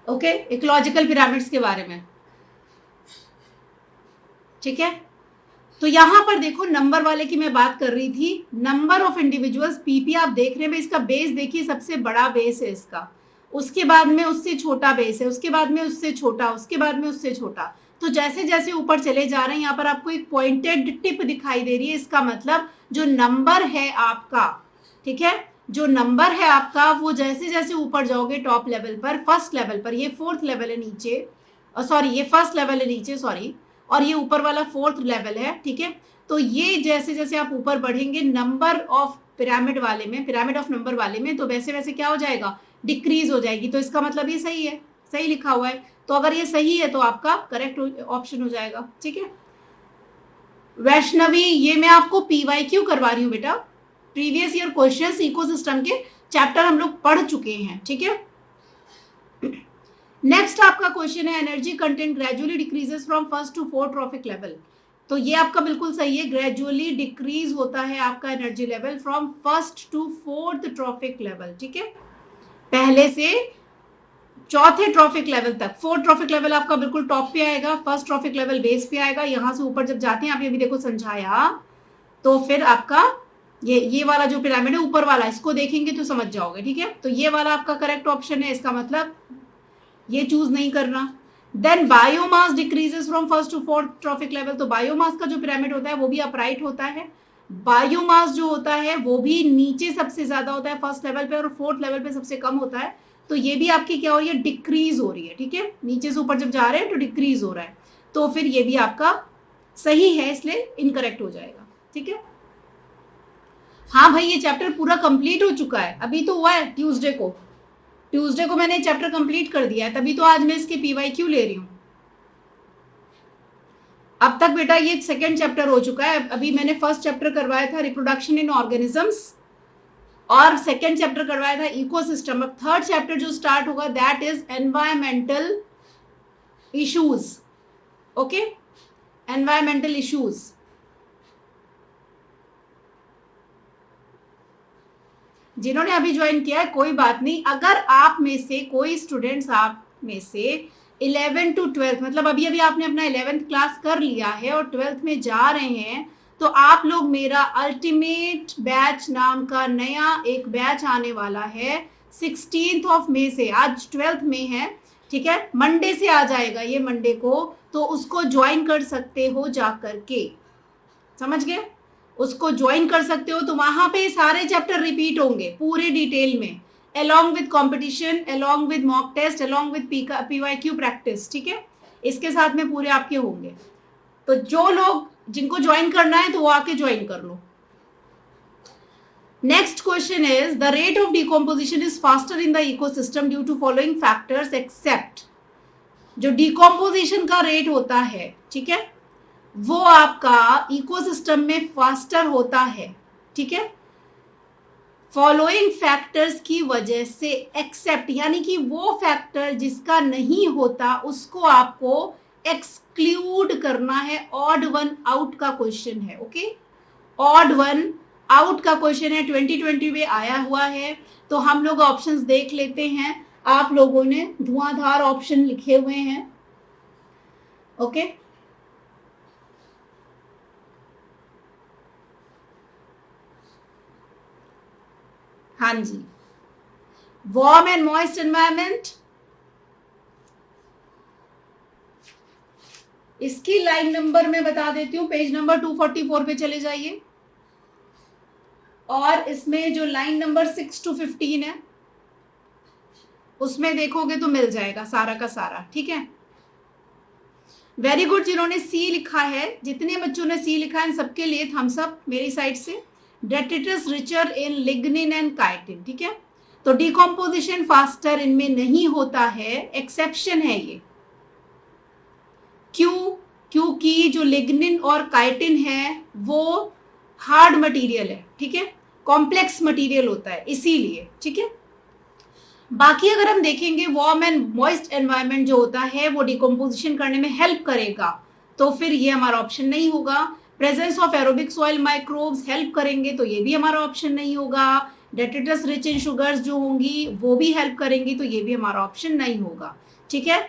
ओके, इकोलॉजिकल पिरामिड्स के बारे में, ठीक है। तो यहां पर देखो नंबर वाले की मैं बात कर रही थी, नंबर ऑफ इंडिविजुअल्स, पीपी आप देख रहे हैं, इसका बेस देखिए, सबसे बड़ा बेस है इसका, उसके बाद में उससे छोटा बेस है, उसके बाद में उससे छोटा, उसके बाद में उससे छोटा। तो जैसे जैसे ऊपर चले जा रहे हैं, यहाँ पर आपको एक पॉइंटेड टिप दिखाई दे रही है, इसका मतलब जो नंबर है आपका, ठीक है, जो नंबर है आपका वो जैसे जैसे ऊपर जाओगे टॉप लेवल पर, फर्स्ट लेवल पर, ये फोर्थ लेवल है नीचे, सॉरी ये फर्स्ट लेवल है नीचे, सॉरी, और ये ऊपर वाला फोर्थ लेवल है, ठीक है। तो ये जैसे जैसे आप ऊपर बढ़ेंगे नंबर ऑफ पिरामिड वाले में, पिरामिड ऑफ नंबर वाले में, तो वैसे वैसे क्या हो जाएगा, डिक्रीज हो जाएगी। तो इसका मतलब ये सही है, सही लिखा हुआ है, तो अगर ये सही है तो आपका करेक्ट ऑप्शन हो जाएगा, ठीक है। वैष्णवी, ये मैं आपको पीवाईक्यू करवा रही हूँ बेटा, प्रीवियस ईयर क्वेश्चंस इकोसिस्टम के चैप्टर हम लोग पढ़ चुके हैं, ठीक है। नेक्स्ट आपका क्वेश्चन है, energy content gradually decreases from first to fourth trophic level. तो ये आपका बिल्कुल सही है, ग्रेजुअली डिक्रीज होता है आपका energy level from first to fourth trophic level, ठीक है, पहले से चौथे ट्रॉफिक लेवल तक। फोर्थ ट्रॉफिक लेवल आपका बिल्कुल टॉप पे आएगा, फर्स्ट ट्रॉफिक लेवल बेस पे आएगा, यहां से ऊपर जब जाते हैं, आप ये भी देखो समझाया, तो फिर आपका ये वाला जो पिरामिड है ऊपर वाला, इसको देखेंगे तो समझ जाओगे, ठीक है। तो ये वाला आपका करेक्ट ऑप्शन है, इसका मतलब ये चूज नहीं करना। Then biomass decreases from first to fourth trophic level. तो बायोमास का जो पिरामिड होता है वो भी अपराइट होता है, बायोमास जो होता है वो भी नीचे सबसे ज्यादा होता है फर्स्ट लेवल पे, और फोर्थ लेवल पे सबसे कम होता है। तो ये भी आपकी क्या हो रही है, डिक्रीज हो रही है, ठीक है, नीचे से ऊपर जब जा रहे हैं तो डिक्रीज हो रहा है, तो फिर ये भी आपका सही है, इसलिए इनकरेक्ट हो जाएगा, ठीक है। हाँ भाई, ये चैप्टर पूरा कंप्लीट हो चुका है, अभी तो हुआ है ट्यूसडे को मैंने चैप्टर कंप्लीट कर दिया है, तभी तो आज मैं इसके पीवाईक्यू ले रही हूं। अब तक बेटा ये सेकंड चैप्टर हो चुका है, अभी मैंने फर्स्ट चैप्टर करवाया था रिप्रोडक्शन इन ऑर्गेनिजम्स, और सेकंड चैप्टर करवाया था इकोसिस्टम। अब थर्ड चैप्टर जो स्टार्ट होगा that is environmental issues, okay, environmental issues. जिन्होंने अभी ज्वाइन किया है कोई बात नहीं, अगर आप में से कोई स्टूडेंट्स, आप में से 11 टू 12, मतलब अभी अभी आपने अपना 11th क्लास कर लिया है और 12th में जा रहे हैं, तो आप लोग मेरा अल्टीमेट बैच नाम का नया एक बैच आने वाला है 16 मई से, आज 12th में है, ठीक है, मंडे से आ जाएगा ये मंडे को, तो उसको ज्वाइन कर सकते हो जा करके, समझ गए, उसको ज्वाइन कर सकते हो। तो वहां पे सारे चैप्टर रिपीट होंगे पूरे डिटेल में, along with competition, along with mock test, along with PYQ practice, ठीक है, इसके साथ में पूरे आपके होंगे। तो जो लोग जिनको ज्वाइन करना है तो वो आके ज्वाइन कर लो। Next question is, the rate of decomposition is faster in the ecosystem due to following factors except. जो डिकम्पोजिशन का रेट होता है, ठीक है, वो आपका इकोसिस्टम में फास्टर होता है, ठीक है, फॉलोइंग फैक्टर्स की वजह से, एक्सेप्ट यानी कि वो फैक्टर जिसका नहीं होता उसको आपको एक्सक्लूड करना है। ऑड वन आउट का क्वेश्चन है, ओके, ऑड वन आउट का क्वेश्चन है, 2020 में आया हुआ है। तो हम लोग ऑप्शंस देख लेते हैं, आप लोगों ने धुआंधार ऑप्शन लिखे हुए हैं, ओके। हाँ जी, वार्म एंड मॉइस्ट एनवायरमेंट, इसकी लाइन नंबर मैं बता देती हूँ, पेज नंबर 244 पे चले जाइए, और इसमें जो लाइन नंबर 6 to 15 है उसमें देखोगे तो मिल जाएगा सारा का सारा, ठीक है। वेरी गुड, जिन्होंने सी लिखा है, जितने बच्चों ने सी लिखा है सबके लिए थम्स अप मेरी साइड से। Detritus richer in lignin and chitin, ठीक है, तो डिकम्पोजिशन फास्टर इनमें नहीं होता है, एक्सेप्शन है ये। क्यों? क्योंकि जो लिग्निन और काइटिन है वो हार्ड मटेरियल है, ठीक है, कॉम्प्लेक्स मटेरियल होता है, इसीलिए, ठीक है। बाकी अगर हम देखेंगे वार्म एंड मॉइस्ट एनवायरनमेंट जो होता है वो डिकम्पोजिशन करने में हेल्प करेगा, तो फिर ये हमारा ऑप्शन नहीं होगा। Presence of aerobic soil microbes help करेंगे, तो ये भी हमारा ऑप्शन नहीं होगा। डेट्रिटस रिच इन शुगर्स जो होंगी वो भी हेल्प करेंगी, तो ये भी हमारा ऑप्शन नहीं होगा। ठीक है।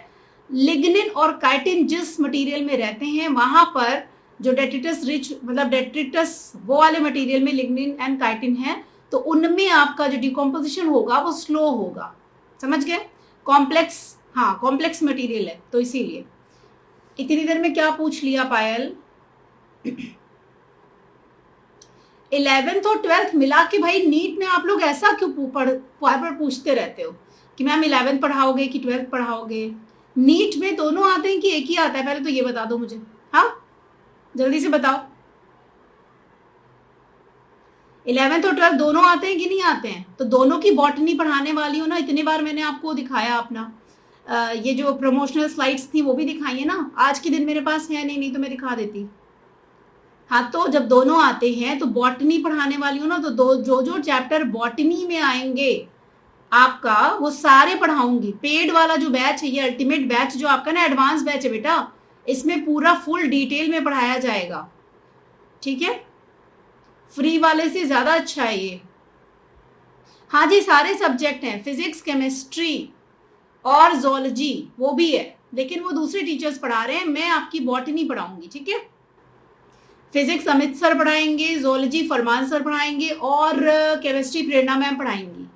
लिग्निन और काइटिन जिस मटेरियल में रहते हैं वहां पर जो डेट्रिटस रिच मतलब डेट्रिटस वो वाले मटेरियल में लिग्निन एंड काइटिन है, तो उनमें आपका जो डिकम्पोजिशन होगा वो स्लो होगा। समझ गए? कॉम्प्लेक्स, हाँ कॉम्प्लेक्स मटेरियल है तो इसीलिए। इतनी देर में क्या पूछ लिया पायल? 11th और 12th मिला के भाई नीट में आप लोग ऐसा क्यों बार पूछते रहते हो कि मैम 11th पढ़ाओगे कि 12th पढ़ाओगे? नीट में दोनों आते हैं कि एक ही आता है? पहले तो ये बता दो मुझे, हाँ जल्दी से बताओ। 11th और 12th दोनों आते हैं कि नहीं आते हैं? तो दोनों की बॉटनी पढ़ाने वाली हो ना, इतनी बार मैंने आपको दिखाया अपना ये जो प्रमोशनल स्लाइड्स थी वो भी दिखाई है ना। आज के दिन मेरे पास है नहीं तो मैं दिखा देती। हाँ तो जब दोनों आते हैं तो बॉटनी पढ़ाने वाली हो ना, तो जो जो चैप्टर बॉटनी में आएंगे आपका वो सारे पढ़ाऊंगी। पेड वाला जो बैच है, ये अल्टीमेट बैच जो आपका ना एडवांस बैच है बेटा, इसमें पूरा फुल डिटेल में पढ़ाया जाएगा, ठीक है। फ्री वाले से ज्यादा अच्छा है ये। हाँ जी सारे सब्जेक्ट हैं, फिजिक्स केमिस्ट्री और जोलॉजी वो भी है, लेकिन वो दूसरे टीचर्स पढ़ा रहे हैं, मैं आपकी बॉटनी पढ़ाऊंगी, ठीक है। फिजिक्स अमित सर पढ़ाएंगे, जोलॉजी फरमान सर पढ़ाएंगे और केमिस्ट्री प्रेरणा मैम पढ़ाएंगी।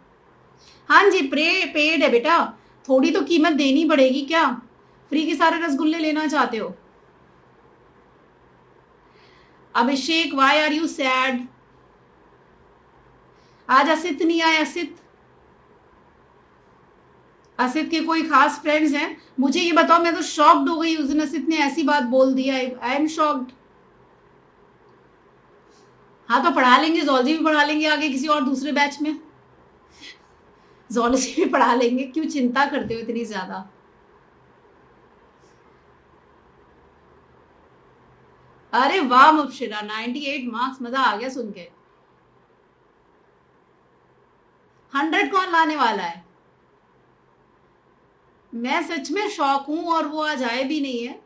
हाँ जी पेड है बेटा, थोड़ी तो कीमत देनी पड़ेगी। क्या फ्री के सारे रसगुल्ले लेना चाहते हो? अभिषेक वाई आर यू सैड? आज असित नहीं आए। असित के कोई खास फ्रेंड्स हैं? मुझे ये बताओ, मैं तो शॉक्ड हो गई उस दिन असित ने ऐसी बात बोल दी। I am shocked. हाँ तो पढ़ा लेंगे, जोलॉजी भी पढ़ा लेंगे आगे किसी और दूसरे बैच में, जोलॉजी भी पढ़ा लेंगे। क्यों चिंता करते हो इतनी ज्यादा? अरे वाह मुबशिरा, 98 मार्क्स, मजा आ गया सुन के। 100 कौन लाने वाला है? मैं सच में शौक हूं और वो आज आए भी नहीं है।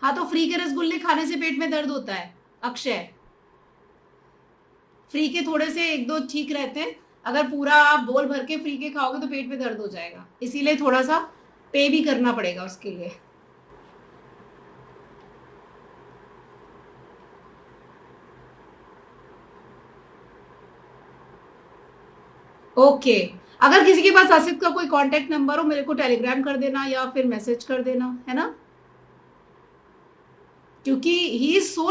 हाँ तो फ्री के रसगुल्ले खाने से पेट में दर्द होता है अक्षय? फ्री के थोड़े से एक दो ठीक रहते हैं, अगर पूरा आप बोल भर के फ्री के खाओगे तो पेट में दर्द हो जाएगा, इसीलिए थोड़ा सा पे भी करना पड़ेगा उसके लिए। ओके अगर किसी के पास आसिफ का कोई कांटेक्ट नंबर हो मेरे को टेलीग्राम कर देना या फिर मैसेज कर देना, है ना, क्योंकि ही इज सो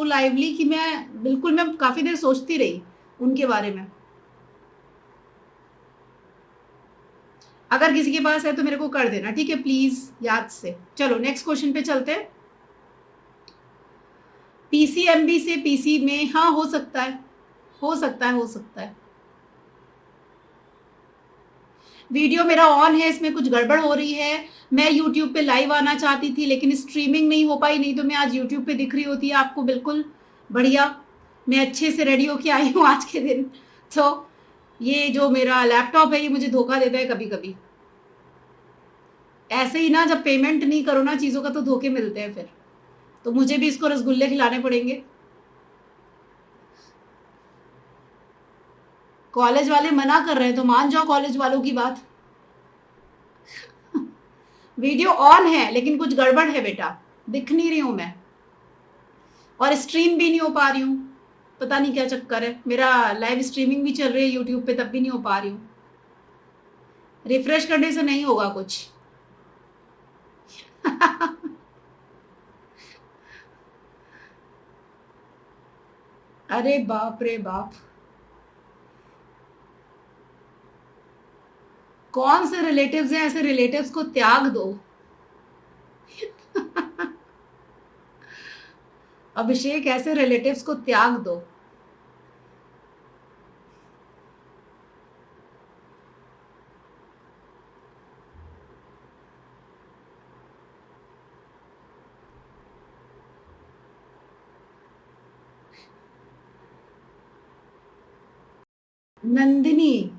लाइवली कि मैं काफी देर सोचती रही उनके बारे में। अगर किसी के पास है तो मेरे को कर देना, ठीक है प्लीज, याद से। चलो नेक्स्ट क्वेश्चन पे चलते हैं। पीसीएमबी से पीसी में, हाँ हो सकता है, हो सकता है। वीडियो मेरा ऑन है, इसमें कुछ गड़बड़ हो रही है। मैं यूट्यूब पे लाइव आना चाहती थी लेकिन स्ट्रीमिंग नहीं हो पाई, नहीं तो मैं आज यूट्यूब पे दिख रही होती है आपको बिल्कुल बढ़िया। मैं अच्छे से रेडी होके आई हूँ आज के दिन। तो ये जो मेरा लैपटॉप है ये मुझे धोखा देता है कभी कभी। ऐसे ही ना, जब पेमेंट नहीं करो ना चीज़ों का तो धोखे मिलते हैं फिर। तो मुझे भी इसको रसगुल्ले खिलाने पड़ेंगे। कॉलेज वाले मना कर रहे हैं तो मान जाओ कॉलेज वालों की बात। वीडियो ऑन है लेकिन कुछ गड़बड़ है बेटा, दिख नहीं रही हूं मैं और स्ट्रीम भी नहीं हो पा रही हूँ। पता नहीं क्या चक्कर है, मेरा लाइव स्ट्रीमिंग भी चल रही है यूट्यूब पे तब भी नहीं हो पा रही हूँ। रिफ्रेश करने से नहीं होगा कुछ। अरे बाप रे बाप, कौन से रिलेटिव्स हैं? ऐसे रिलेटिव्स को त्याग दो। अभिषेक ऐसे रिलेटिव्स को त्याग दो। नंदिनी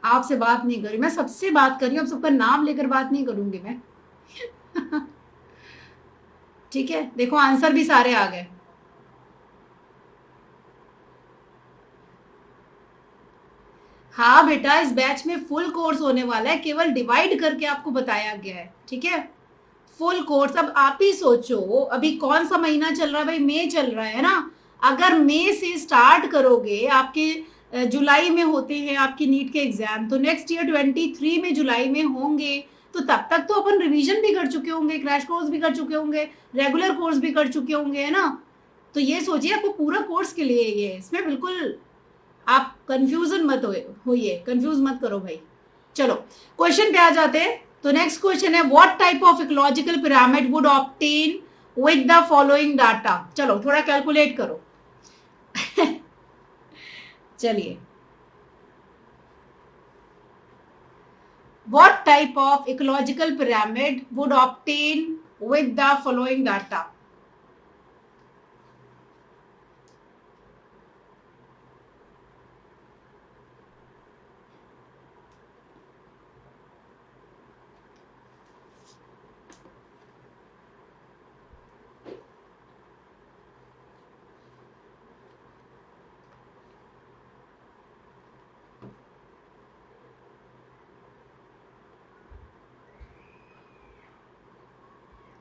आपसे बात नहीं करी, मैं सबसे बात कर रही हूँ, अब सबका नाम लेकर बात नहीं करूंगी मैं। ठीक है देखो आंसर भी सारे आ गए। हाँ बेटा, इस बैच में फुल कोर्स होने वाला है, केवल डिवाइड करके आपको बताया गया है, ठीक है। Full course. अब आप ही सोचो, अभी कौन सा महीना चल रहा है भाई, मई चल रहा है ना। अगर मई से स्टार्ट करोगे, आपके जुलाई में होते हैं आपकी नीट के एग्जाम, तो नेक्स्ट ईयर 23 में जुलाई में होंगे, तो तब तक तो अपन रिवीजन भी कर चुके होंगे, क्रैश कोर्स भी कर चुके होंगे, रेगुलर कोर्स भी कर चुके होंगे, है ना। तो ये सोचिए आपको पूरा कोर्स के लिए ये, इसमें बिल्कुल आप कंफ्यूजन मत होइए, कंफ्यूज मत करो भाई। चलो क्वेश्चन पे आ जाते हैं। तो नेक्स्ट क्वेश्चन है, what type of ecological pyramid would obtain with the following data. चलो थोड़ा कैलकुलेट करो। चलिए, what type of ecological pyramid would obtain with the following data.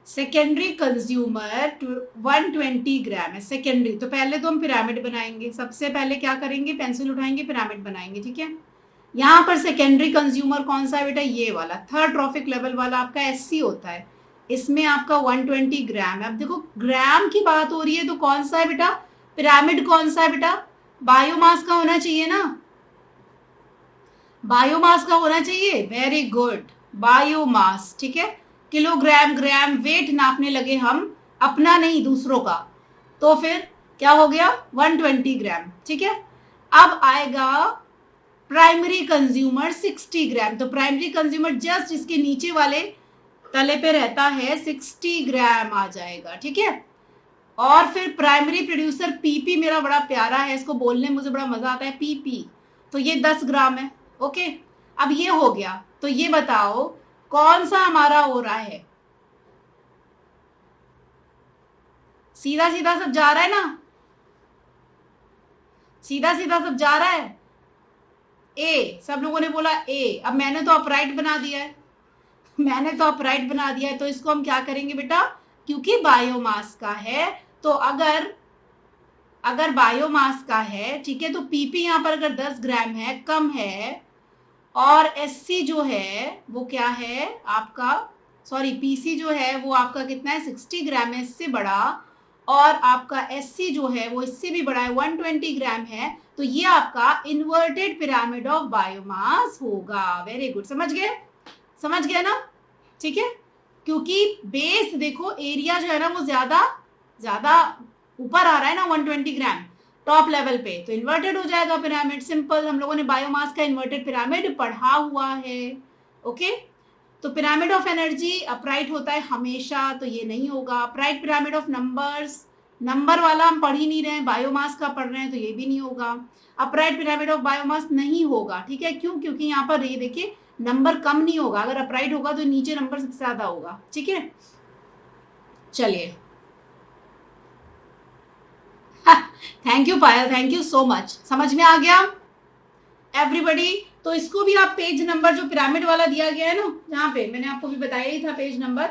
Secondary consumer 120 ग्राम है सेकेंडरी। तो पहले तो हम पिरामिड बनाएंगे, सबसे पहले क्या करेंगे, पेंसिल उठाएंगे, पिरामिड बनाएंगे, ठीक है। यहाँ पर सेकेंडरी कंज्यूमर कौन सा है बेटा, ये वाला थर्ड ट्रॉफिक लेवल वाला आपका एससी होता है, इसमें आपका 120 ग्राम है। अब देखो ग्राम की बात हो रही है, तो कौन सा है बेटा, पिरामिड कौन सा है बेटा, बायोमास का होना चाहिए ना, बायोमास का होना चाहिए। वेरी गुड, बायोमास, ठीक है। किलोग्राम ग्राम वेट नापने लगे हम, अपना नहीं दूसरों का, तो फिर क्या हो गया 120 ग्राम, ठीक है। अब आएगा प्राइमरी कंज्यूमर 60 ग्राम। तो प्राइमरी कंज्यूमर जस्ट इसके नीचे वाले तले पे रहता है, 60 ग्राम आ जाएगा, ठीक है। और फिर प्राइमरी प्रोड्यूसर पीपी मेरा बड़ा प्यारा है, इसको बोलने में मुझे बड़ा मजा आता है, पीपी, तो ये 10 ग्राम है, ओके। अब ये हो गया, तो ये बताओ कौन सा हमारा हो रहा है, सीधा सीधा सब जा रहा है ना, सीधा सीधा सब जा रहा है। ए, सब लोगों ने बोला ए। अब मैंने तो अपराइट बना दिया है, मैंने तो अपराइट बना दिया है, तो इसको हम क्या करेंगे बेटा, क्योंकि बायोमास का है, तो अगर अगर बायोमास का है, ठीक है, तो पीपी यहां पर अगर 10 ग्राम है, कम है, और एससी जो है वो क्या है आपका, सॉरी पीसी जो है वो आपका कितना है 60 ग्राम है, इससे बड़ा, और आपका एससी जो है वो इससे भी बड़ा है 120 ग्राम है, तो ये आपका इन्वर्टेड पिरामिड ऑफ बायोमास होगा। वेरी गुड, समझ गए, समझ गए ना, ठीक है। क्योंकि बेस देखो, एरिया जो है ना वो ज्यादा ज्यादा ऊपर आ रहा है ना 120 ग्राम टॉप लेवल पे, तो इन्वर्टेड हो जाएगा पिरामिड, सिंपल। हम लोगों ने बायोमास का इन्वर्टेड पिरामिड पढ़ा हुआ है, ओके। तो पिरामिड ऑफ एनर्जी अपराइट होता है हमेशा, तो ये नहीं होगा। Upright pyramid of numbers, number वाला हम पढ़ ही नहीं रहे हैं, बायोमास का पढ़ रहे हैं, तो ये भी नहीं होगा। अपराइट पिरामिड ऑफ बायोमास नहीं होगा, ठीक है, क्यों, क्योंकि यहाँ पर ये देखिए नंबर कम नहीं होगा, अगर अपराइट होगा तो नीचे नंबर सबसे ज्यादा होगा, ठीक है। चलिए, thank you Payal, thank you so much, समझ में आ गया एवरीबडी। तो इसको भी आप पेज नंबर जो पिरामिड वाला दिया गया है ना, जहां पे मैंने आपको भी बताया ही था पेज नंबर,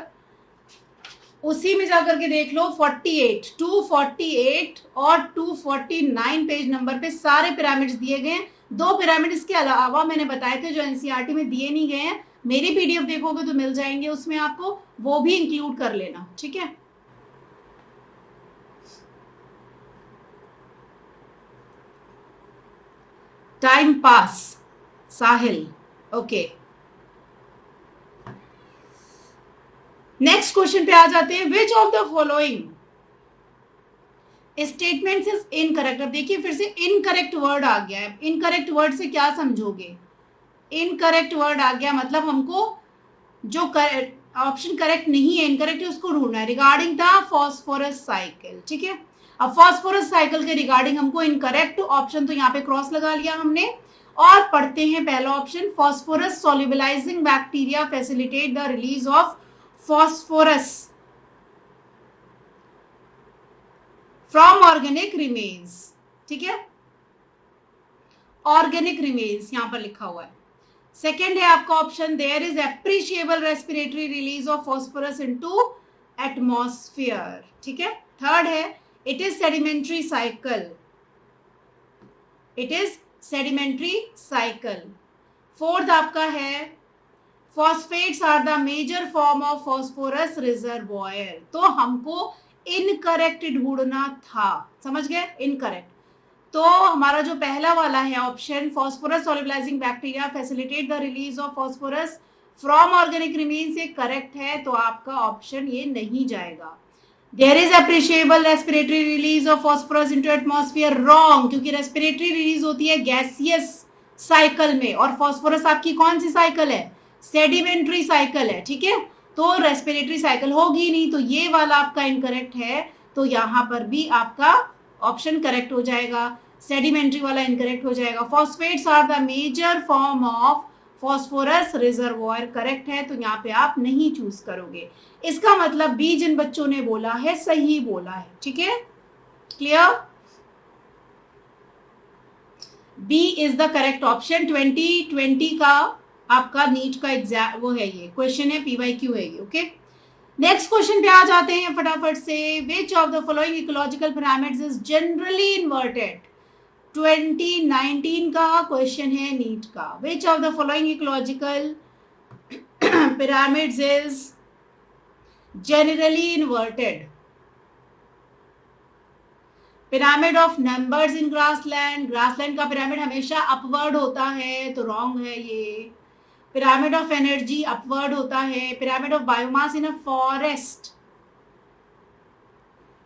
उसी में जाकर के देख लो 48, 248 और 249 पेज नंबर पे सारे पिरामिड्स दिए गए हैं। 2 पिरामिड इसके अलावा मैंने बताए थे जो एनसीईआरटी में दिए नहीं गए हैं, मेरी पीडीएफ देखोगे तो मिल जाएंगे उसमें आपको, वो भी इंक्लूड कर लेना, ठीक है। टाइम पास, साहिल, ओके। नेक्स्ट क्वेश्चन पे आ जाते हैं, विच of the following statement is incorrect. अब देखिए फिर से इनकरेक्ट वर्ड आ गया है, इनकरेक्ट वर्ड से क्या समझोगे, इनकरेक्ट वर्ड आ गया मतलब हमको जो ऑप्शन करेक्ट नहीं है, इनकरेक्ट है, उसको ढूंढना है। रिगार्डिंग द फॉस्फोरस साइकिल, ठीक है। अब फॉस्फोरस साइकिल के रिगार्डिंग हमको इनकरेक्ट ऑप्शन, तो यहाँ पे क्रॉस लगा लिया हमने, और पढ़ते हैं पहला option, phosphorus solubilising bacteria facilitate the release of phosphorus from organic remains, ठीक है। ऑर्गेनिक रिमेन्स, यहां पर लिखा हुआ है। सेकेंड है आपका option, there is appreciable respiratory release of phosphorus into atmosphere, ठीक है। थर्ड है it is sedimentary cycle, it is sedimentary cycle. Fourth आपका है phosphates are the major form of phosphorus reservoir. तो हमको इनकरेक्ट ढूंढना था, समझ गए, इनकरेक्ट। तो हमारा जो पहला वाला है option, phosphorus solubilizing bacteria facilitate the release of phosphorus from organic remain से करेक्ट है, तो आपका ऑप्शन ये नहीं जाएगा। There is appreciable respiratory release of phosphorus into atmosphere, wrong, क्योंकि रेस्पिरेटरी रिलीज होती है गैसियस साइकिल में, और फॉस्फोरस आपकी कौन सी साइकिल है, सेडिमेंट्री साइकिल है, ठीक है। तो रेस्पिरेटरी साइकिल होगी नहीं, तो ये वाला आपका इनकरेक्ट है। तो यहां पर भी आपका ऑप्शन करेक्ट हो जाएगा, सेडिमेंट्री वाला इनकरेक्ट हो जाएगा। Phosphates are the major form of phosphorus reservoir correct है, तो यहाँ पे आप नहीं चूज करोगे। इसका मतलब बी जिन बच्चों ने बोला है सही बोला है, ठीक है, clear. B is the correct option. 2020 का आपका नीट का एग्जाम वो है, ये क्वेश्चन है, PYQ है ये, ओके। नेक्स्ट क्वेश्चन पे आ जाते हैं फटाफट से। विच of the following ecological pyramids is generally inverted. 2019 का क्वेश्चन है नीट का। विच of the following ecological pyramids is generally inverted. Pyramid of numbers in grassland, grassland का पिरामिड हमेशा अपवर्ड होता है, तो रॉन्ग है ये। पिरामिड ऑफ एनर्जी अपवर्ड होता है। Pyramid of biomass in a forest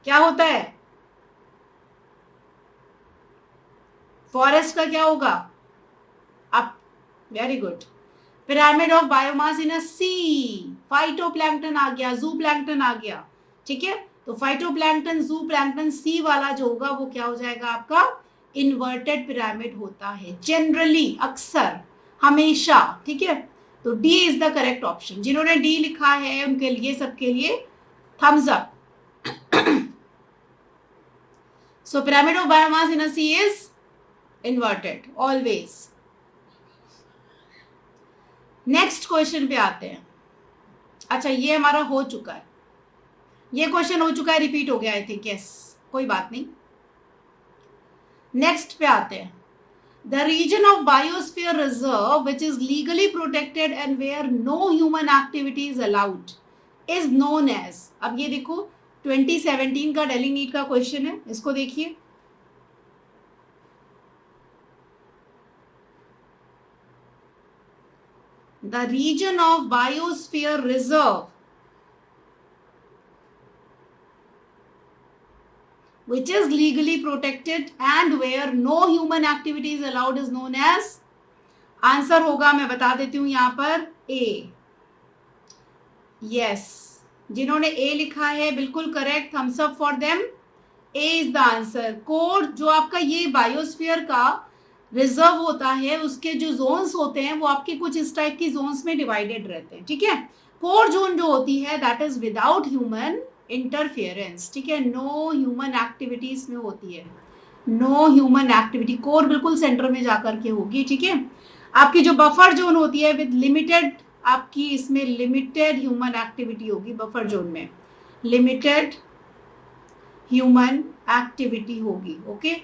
क्या होता है, फॉरेस्ट का क्या होगा, up, very good. Pyramid of biomass in a sea, phytoplankton आ गया, जू प्लैंक्टन आ गया, ठीक है। तो फाइटोप्लैंक्टन, जू प्लैंक्टन, सी वाला जो होगा वो क्या हो जाएगा आपका, इन्वर्टेड पिरामिड होता है जनरली, अक्सर, हमेशा, ठीक है। तो D is the correct option. जिन्होंने डी लिखा है उनके लिए, सबके लिए thumbs up. So pyramid of biomass in a sea is inverted always. Next question पे आते हैं। अच्छा ये हमारा हो चुका है, ये क्वेश्चन हो चुका है, रिपीट हो गया आई थिंक, यस, कोई बात नहीं। नेक्स्ट पे आते हैं। The region of biosphere reserve which is legally protected and where no human activity is allowed is known as। अब ये देखो 2017 का दिल्ली नीट का क्वेश्चन है, इसको देखिए। The region of biosphere reserve which is legally protected and where no human activity is allowed is known as, answer होगा मैं बता देती हूं यहां पर, ए। यस, जिन्होंने ए लिखा है बिल्कुल correct, thumbs up for them. A is the answer. Core जो आपका ये बायोस्फीयर का रिजर्व होता है, उसके जो जोन्स होते हैं वो आपके कुछ इस टाइप की जोन्स में डिवाइडेड रहते हैं, ठीक है। कोर जोन जो होती है that is without human interference, ठीक है, नो ह्यूमन एक्टिविटीज में होती है, नो ह्यूमन एक्टिविटी, कोर बिल्कुल सेंटर में जाकर के होगी, ठीक है। आपकी जो बफर जोन होती है विद लिमिटेड, आपकी इसमें लिमिटेड ह्यूमन एक्टिविटी होगी, बफर जोन में लिमिटेड ह्यूमन एक्टिविटी होगी, ओके।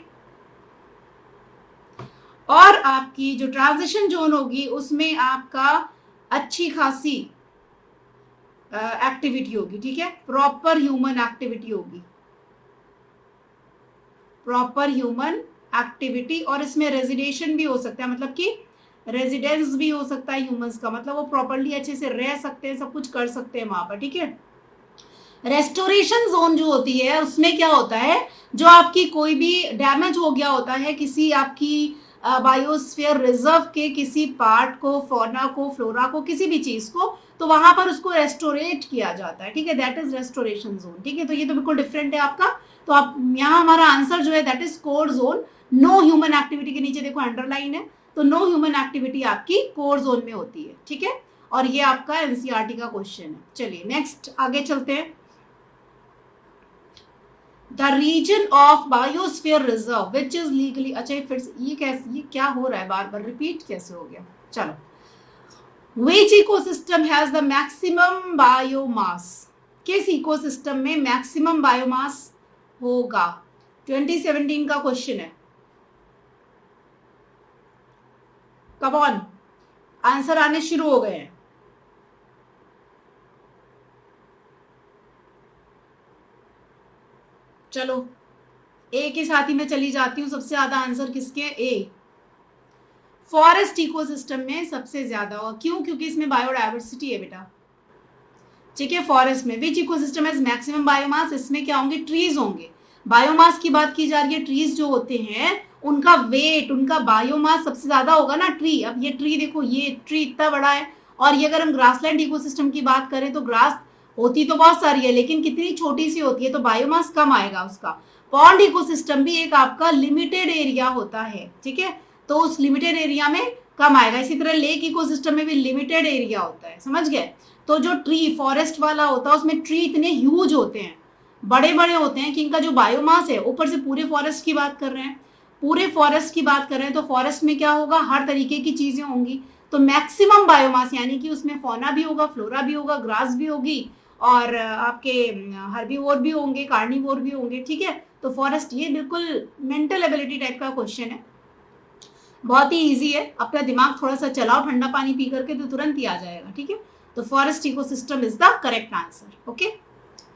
और आपकी जो ट्रांजिशन जोन होगी उसमें आपका अच्छी खासी एक्टिविटी होगी, ठीक है, प्रॉपर ह्यूमन एक्टिविटी होगी, प्रॉपर ह्यूमन एक्टिविटी। और इसमें रेजिडेशन भी हो सकता है, मतलब कि रेजिडेंस भी हो सकता है ह्यूमंस का, मतलब वो प्रॉपरली अच्छे से रह सकते हैं, सब कुछ कर सकते हैं वहां पर, ठीक है। रेस्टोरेशन जोन जो होती है उसमें क्या होता है, जो आपकी कोई भी डैमेज हो गया होता है किसी आपकी बायोस्फीयर रिजर्व के किसी पार्ट को, फौना को, फ्लोरा को, किसी भी चीज को, तो वहां पर उसको रेस्टोरेट किया जाता है, ठीक है, दैट इज रेस्टोरेशन जोन, ठीक है। तो ये तो बिल्कुल डिफरेंट है आपका। तो आप यहाँ हमारा आंसर जो है that is core zone. No human activity के नीचे देखो अंडरलाइन है, तो नो ह्यूमन एक्टिविटी आपकी कोर जोन में होती है, ठीक है। और ये आपका एनसीईआरटी का क्वेश्चन है। चलिए नेक्स्ट आगे चलते हैं। The region of biosphere reserve which is legally, अच्छा फिर ये कैसे, ये क्या हो रहा है, बार बार रिपीट कैसे हो गया, चलो। Which ecosystem has the maximum biomass, किस इकोसिस्टम में मैक्सिमम बायोमास होगा, 2017 का क्वेश्चन है। कम ऑन, आंसर आने शुरू हो गए हैं। चलो ए के साथ ही मैं चली जाती हूँ, सबसे ज्यादा आंसर किसके, ए, फॉरेस्ट इकोसिस्टम में सबसे ज्यादा होगा। क्यों? क्योंकि इसमें बायोडायवर्सिटी है बेटा, ठीक है। फॉरेस्ट में विच इकोसिस्टम हैज मैक्सिमम बायोमास, इसमें क्या होंगे, ट्रीज होंगे। बायोमास की बात की जा रही है, ट्रीज जो होते हैं उनका वेट, उनका बायोमास सबसे ज्यादा होगा ना ट्री। अब ये ट्री देखो, ये ट्री इतना बड़ा है, और ये अगर हम ग्रासलैंड इकोसिस्टम की बात करें तो ग्रास होती तो बहुत सारी है, लेकिन कितनी छोटी सी होती है, तो बायोमास कम आएगा उसका। पॉन्ड इकोसिस्टम भी एक आपका लिमिटेड एरिया होता है, ठीक है, तो उस लिमिटेड एरिया में कम आएगा। इसी तरह लेक इकोसिस्टम में भी लिमिटेड एरिया होता है, समझ गए। तो जो ट्री फॉरेस्ट वाला होता है उसमें ट्री इतने ह्यूज होते हैं, बड़े बड़े होते हैं कि इनका जो बायोमास है, ऊपर से पूरे फॉरेस्ट की बात कर रहे हैं, पूरे फॉरेस्ट की बात कर रहे हैं, तो फॉरेस्ट में क्या होगा, हर तरीके की चीजें होंगी, तो मैक्सिमम बायोमास यानी कि उसमें फौना भी होगा, फ्लोरा भी होगा, ग्रास भी होगी, और आपके हर्बीवोर भी होंगे, कार्निवोर भी होंगे, ठीक है। तो फॉरेस्ट, ये बिल्कुल मेंटल एबिलिटी टाइप का क्वेश्चन है, बहुत ही इजी है, अपना दिमाग थोड़ा सा चलाओ ठंडा पानी पी करके तो तुरंत ही आ जाएगा, ठीक है। तो forest ecosystem is the correct answer, okay.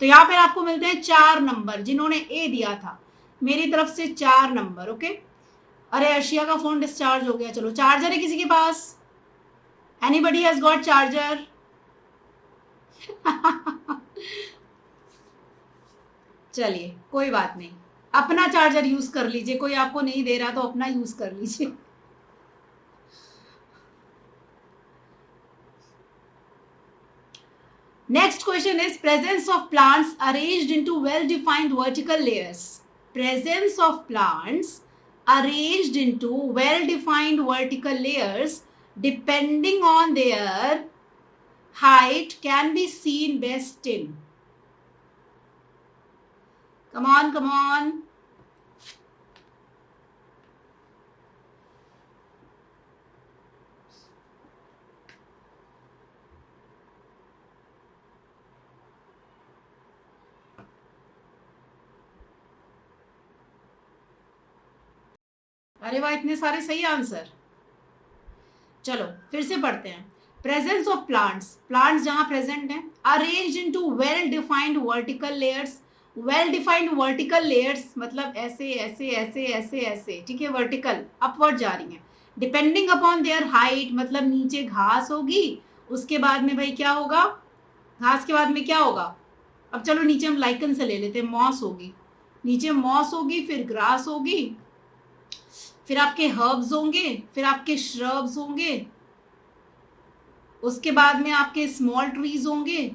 तो यहाँ पर आपको मिलते हैं 4 नंबर, जिन्होंने ए दिया था मेरी तरफ से 4 नंबर, ओके। अरे अर्शिया का फोन डिस्चार्ज हो गया, चलो चार्जर है किसी के पास, एनीबडी हैज गॉट चार्जर? चलिए कोई बात नहीं, अपना चार्जर यूज कर लीजिए, कोई आपको नहीं दे रहा तो अपना यूज कर लीजिए। Next question is presence of plants arranged into well-defined vertical layers. Presence of plants arranged into well-defined vertical layers depending on their height can be seen best in. Come on, come on. अरे वाह, इतने सारे सही answer. चलो फिर से पढ़ते हैं। प्रेजेंस ऑफ प्लांट्स, प्लांट्स जहां प्रेजेंट हैं, arrange into well defined vertical layers. Well defined vertical layers मतलब ऐसे ऐसे ऐसे ऐसे ऐसे, ठीक है, वर्टिकल अपवर्ड जा रही हैं। डिपेंडिंग अपॉन देयर हाइट मतलब नीचे घास होगी, उसके बाद में भाई क्या होगा, घास के बाद में क्या होगा, अब चलो नीचे हम लाइकन से ले लेते हैं, मॉस होगी, नीचे मॉस होगी, फिर ग्रास होगी, फिर आपके हर्ब्स होंगे, फिर आपके श्रब्स होंगे, उसके बाद में आपके स्मॉल ट्रीज होंगे,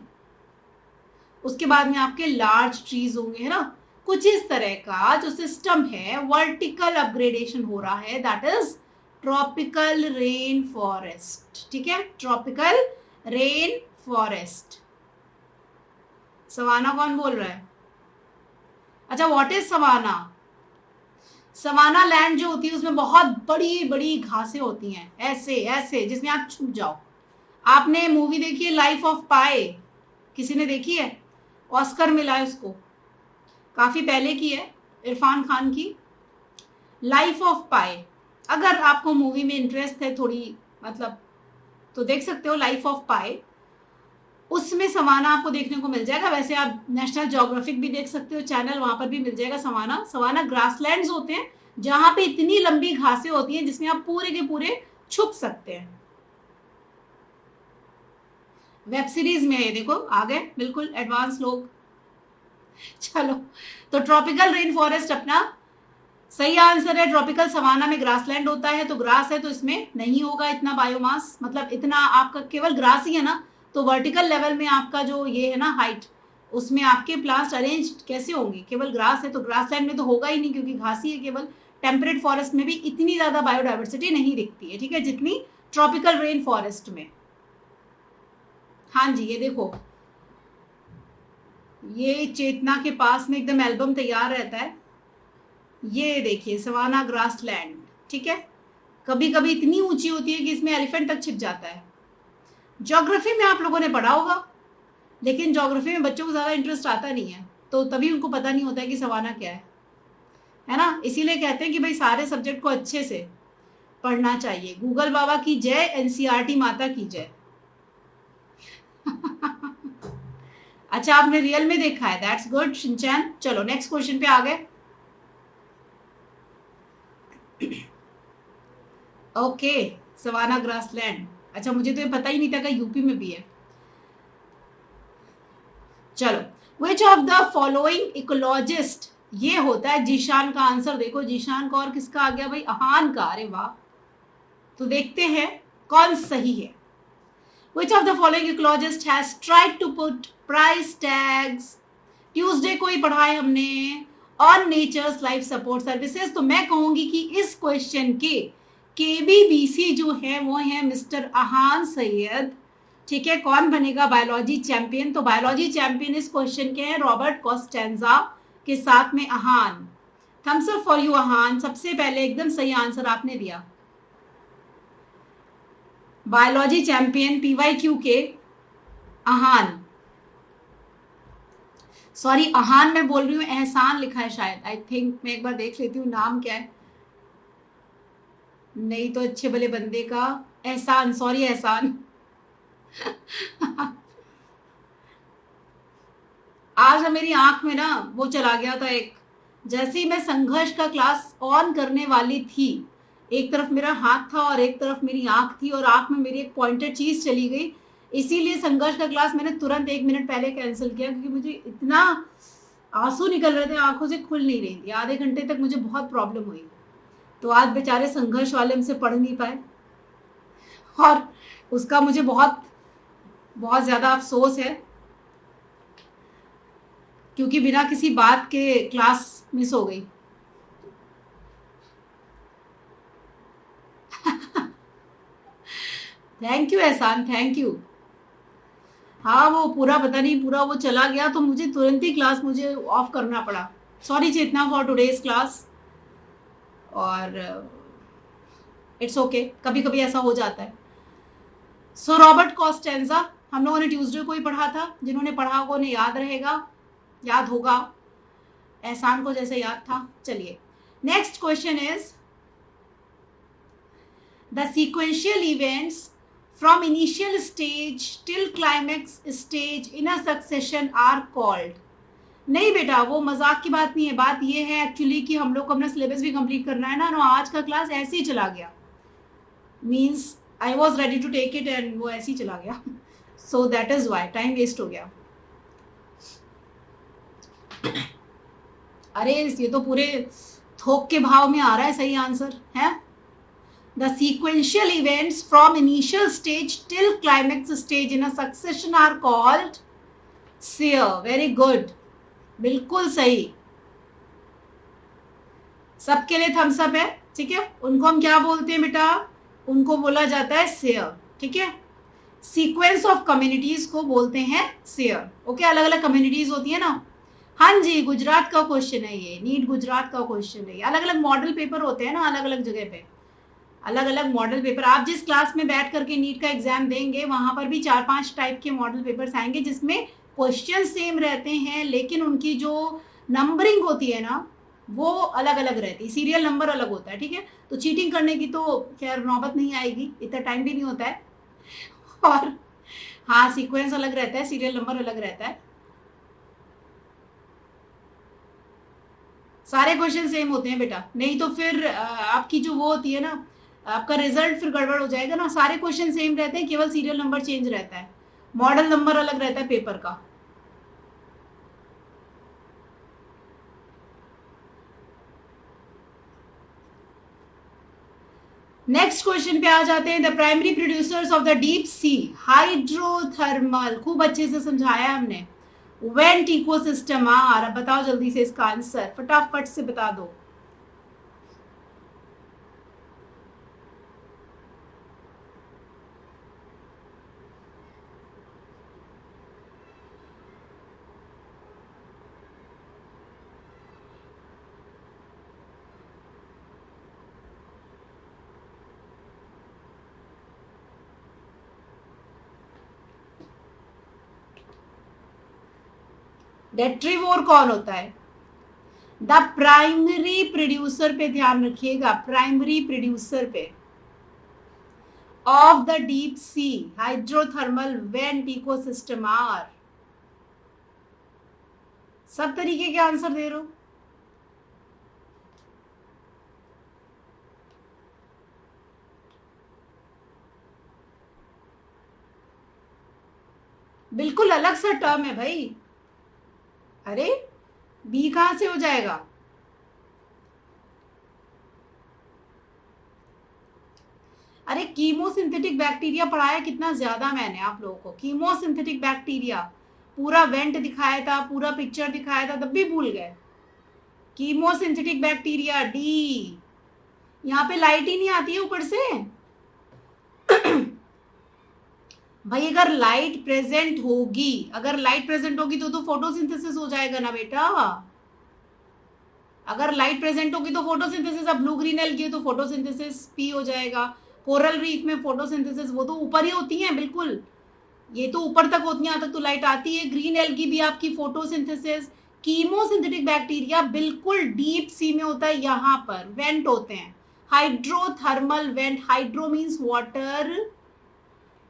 उसके बाद में आपके लार्ज ट्रीज होंगे, है ना। कुछ इस तरह का जो सिस्टम है, वर्टिकल अपग्रेडेशन हो रहा है, that is tropical rain forest, ठीक है, ट्रॉपिकल रेन फॉरेस्ट। सवाना कौन बोल रहा है? अच्छा, what is savanna? Savanna land जो होती है उसमें बहुत बड़ी बड़ी घासें होती हैं, ऐसे ऐसे, जिसमें आप छुप जाओ। आपने मूवी देखी है लाइफ ऑफ पाई? किसी ने देखी है? ऑस्कर मिला है उसको, काफी पहले की है, इरफान खान की, लाइफ ऑफ पाई। अगर आपको मूवी में इंटरेस्ट है थोड़ी, मतलब, तो देख सकते हो लाइफ ऑफ पाई, उसमें सवाना आपको देखने को मिल जाएगा। वैसे आप नेशनल ज्योग्राफिक भी देख सकते हो चैनल, वहां पर भी मिल जाएगा सवाना। सवाना ग्रासलैंड्स होते हैं जहां पे इतनी लंबी घासें होती हैं जिसमें आप पूरे के पूरे छुप सकते हैं। वेब सीरीज में है, देखो आ गए बिल्कुल एडवांस लोग। चलो, तो ट्रॉपिकल रेन फॉरेस्ट अपना सही आंसर है। ट्रॉपिकल सवाना में ग्रासलैंड होता है, तो ग्रास है तो इसमें नहीं होगा इतना बायोमास, मतलब इतना आपका केवल ग्रास ही है ना, तो वर्टिकल लेवल में आपका जो ये है ना हाइट, उसमें आपके प्लांट्स अरेंज कैसे होंगे, केवल ग्रास है तो ग्रासलैंड में तो होगा ही नहीं क्योंकि घास ही है केवल। टेम्परेट फॉरेस्ट में भी इतनी ज्यादा बायोडाइवर्सिटी नहीं दिखती है, ठीक है, जितनी ट्रॉपिकल रेन फॉरेस्ट में। हाँ जी, ये देखो ये चेतना के पास में एकदम एल्बम तैयार रहता है। ये देखिए सवाना ग्रासलैंड, ठीक है। कभी कभी इतनी ऊंची होती है कि इसमें एलिफेंट तक छिप जाता है। ज्योग्राफी में आप लोगों ने पढ़ा होगा, लेकिन ज्योग्राफी में बच्चों को ज़्यादा इंटरेस्ट आता नहीं है, तो तभी उनको पता नहीं होता है कि सवाना क्या है ना। इसीलिए कहते हैं कि भाई सारे सब्जेक्ट को अच्छे से पढ़ना चाहिए। गूगल बाबा की जय, एनसीईआरटी माता की जय। अच्छा, आपने रियल में देखा है, दैट्स गुड शिनचैन। चलो नेक्स्ट क्वेश्चन पे आ गए। ओके, सवाना ग्रासलैंड, अच्छा मुझे तो ये पता ही नहीं था कि यूपी में भी है। चलो, विच ऑफ द फॉलोइंग इकोलॉजिस्ट, ये होता है जीशान का आंसर। देखो जीशान का और किसका आ गया भाई, आहान का। अरे वाह, तो देखते हैं कौन सही है। Which of the following ecologist has tried to put price tags, Tuesday को ही पढ़ा है हमने, on nature's life support services. तो मैं कहूंगी कि इस क्वेश्चन के केबीबीसी जो है वो है मिस्टर आहान सैयद, ठीक है। कौन बनेगा बायोलॉजी चैंपियन? तो बायोलॉजी चैंपियन इस क्वेश्चन के हैं रॉबर्ट कॉस्टेंजा के साथ में आहान। थम्स अप फॉर यू आहान, सबसे पहले एकदम सही आंसर आपने दिया। बायोलॉजी चैंपियन पीवाईक्यू के आहान, सॉरी आहान मैं बोल रही हूँ, एहसान लिखा है शायद, आई थिंक। मैं एक बार देख लेती हूँ नाम क्या है, नहीं तो अच्छे भले बंदे का एहसान, सॉरी एहसान। आज मेरी आंख में ना वो चला गया था एक, जैसे ही मैं संघर्ष का क्लास ऑन करने वाली थी, एक तरफ मेरा हाथ था और एक तरफ मेरी आंख थी, और आंख में मेरी एक पॉइंटेड चीज चली गई। इसीलिए संघर्ष का क्लास मैंने तुरंत 1 मिनट पहले कैंसिल किया, क्योंकि मुझे इतना आंसू निकल रहे थे, आंखों से खुल नहीं रही थी। आधे घंटे तक मुझे बहुत प्रॉब्लम हुई। तो आज बेचारे संघर्ष वाले हमसे पढ़ नहीं पाए, और उसका मुझे बहुत बहुत ज्यादा अफसोस है, क्योंकि बिना किसी बात के क्लास मिस हो गई। थैंक यू एहसान, थैंक यू। हाँ वो पूरा पता नहीं, पूरा वो चला गया, तो मुझे तुरंत ही क्लास मुझे ऑफ करना पड़ा। Sorry Chetna for today's class. और इट्स ओके, कभी कभी ऐसा हो जाता है। सो रॉबर्ट कॉस्टेंजा हम लोगों ने ट्यूसडे को ही पढ़ा था, जिन्होंने पढ़ा को उन्हें याद रहेगा, याद होगा, एहसान को जैसे याद था। चलिए next question is, the sequential events from initial stage till climax stage in a succession are called। नहीं बेटा, वो मजाक की बात नहीं है। बात ये है एक्चुअली कि हम लोग को अपना सिलेबस भी कंप्लीट करना है ना, और आज का क्लास ऐसे ही चला गया, means I was ready to take it and वो ऐसे ही चला गया। So that is why time waste हो गया। अरे ये तो पूरे थोक के भाव में आ रहा है सही आंसर है। The sequential events from initial stage till climax stage in a succession are called seer। Very good, बिल्कुल सही। सबके लिए थम्स अप है, ठीक है। उनको हम क्या बोलते हैं बेटा? उनको बोला जाता है सेयर, ठीक है। सीक्वेंस ऑफ कम्युनिटीज को बोलते हैं सेयर। ओके, अलग अलग कम्युनिटीज होती है ना। हाँ जी, गुजरात का क्वेश्चन है ये, नीट गुजरात का क्वेश्चन है। अलग अलग मॉडल पेपर होते हैं ना अलग अलग जगह पे, अलग अलग मॉडल पेपर। आप जिस क्लास में बैठ करके नीट का एग्जाम देंगे, वहां पर भी 4-5 टाइप के मॉडल पेपर्स आएंगे, जिसमें क्वेश्चन सेम रहते हैं, लेकिन उनकी जो नंबरिंग होती है ना वो अलग अलग रहती है, सीरियल नंबर अलग होता है, ठीक है। तो चीटिंग करने की तो खैर नौबत नहीं आएगी, इतना टाइम भी नहीं होता है। और हाँ, सीक्वेंस अलग रहता है, सीरियल नंबर अलग रहता है, सारे क्वेश्चन सेम होते हैं बेटा। नहीं तो फिर आपकी जो वो होती है ना, आपका रिजल्ट फिर गड़बड़ हो जाएगा ना। सारे क्वेश्चन सेम रहते हैं, केवल सीरियल नंबर चेंज रहता है, मॉडल नंबर अलग रहता है पेपर का। नेक्स्ट क्वेश्चन पे आ जाते हैं। The primary producers of the deep sea hydrothermal, खूब अच्छे से समझाया हमने। वेंट इकोसिस्टम आर, अब बताओ जल्दी से इसका आंसर, फटाफट से बता दो। डेट्रीवोर कौन होता है? द प्राइमरी प्रोड्यूसर पे ध्यान रखिएगा, प्राइमरी प्रोड्यूसर पे of the deep sea hydrothermal vent ecosystem are. सब तरीके के आंसर दे रहे हो। बिल्कुल अलग सा टर्म है भाई। अरे बी कहां से हो जाएगा? अरे कीमोसिंथेटिक बैक्टीरिया पढ़ाया कितना ज्यादा मैंने आप लोगों को। कीमोसिंथेटिक बैक्टीरिया पूरा वेंट दिखाया था, पूरा पिक्चर दिखाया था, तब भी भूल गए। Chemosynthetic bacteria D. यहाँ पे लाइट ही नहीं आती है ऊपर से। भाई अगर लाइट प्रेजेंट होगी, अगर लाइट प्रेजेंट होगी तो फोटोसिंथेसिस हो जाएगा ना बेटा। अगर लाइट प्रेजेंट होगी तो फोटोसिंथेसिस। अब ब्लू ग्रीन एल्गी तो फोटोसिंथेसिस पी हो जाएगा। कोरल रीफ में फोटोसिंथेसिस वो तो ऊपर ही होती है, बिल्कुल ये तो ऊपर तक होती है, यहाँ तक तो लाइट आती है। ग्रीन एल्गी भी आपकी फोटोसिंथेसिस। कीमोसिंथेटिक बैक्टीरिया बिल्कुल डीप सी में होता है, यहाँ पर वेंट होते हैं, hydrothermal vent. Hydro means water,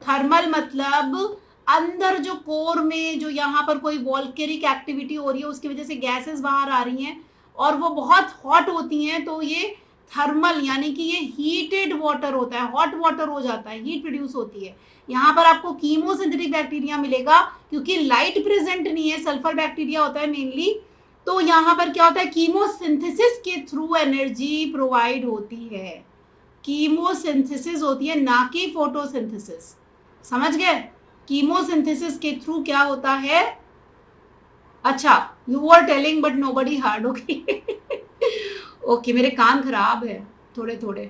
thermal मतलब अंदर जो कोर में जो यहाँ पर कोई वॉल्केनिक एक्टिविटी हो रही है उसकी वजह से गैसेस बाहर आ रही हैं और वो बहुत हॉट होती हैं, तो ये थर्मल यानी कि ये हीटेड वाटर होता है, हॉट वाटर हो जाता है, हीट प्रोड्यूस होती है। यहाँ पर आपको कीमोसिंथेटिक बैक्टीरिया मिलेगा क्योंकि लाइट प्रेजेंट नहीं है, सल्फर बैक्टीरिया होता है मेनली। तो यहाँ पर क्या होता है, कीमोसिंथेसिस के थ्रू एनर्जी प्रोवाइड होती है। कीमोसिंथेसिस होती है, ना कि फोटोसिंथेसिस। समझ गए? कीमोसिंथेसिस के थ्रू क्या होता है। अच्छा, you are telling but nobody heard. Okay okay, मेरे कान खराब है थोड़े थोड़े।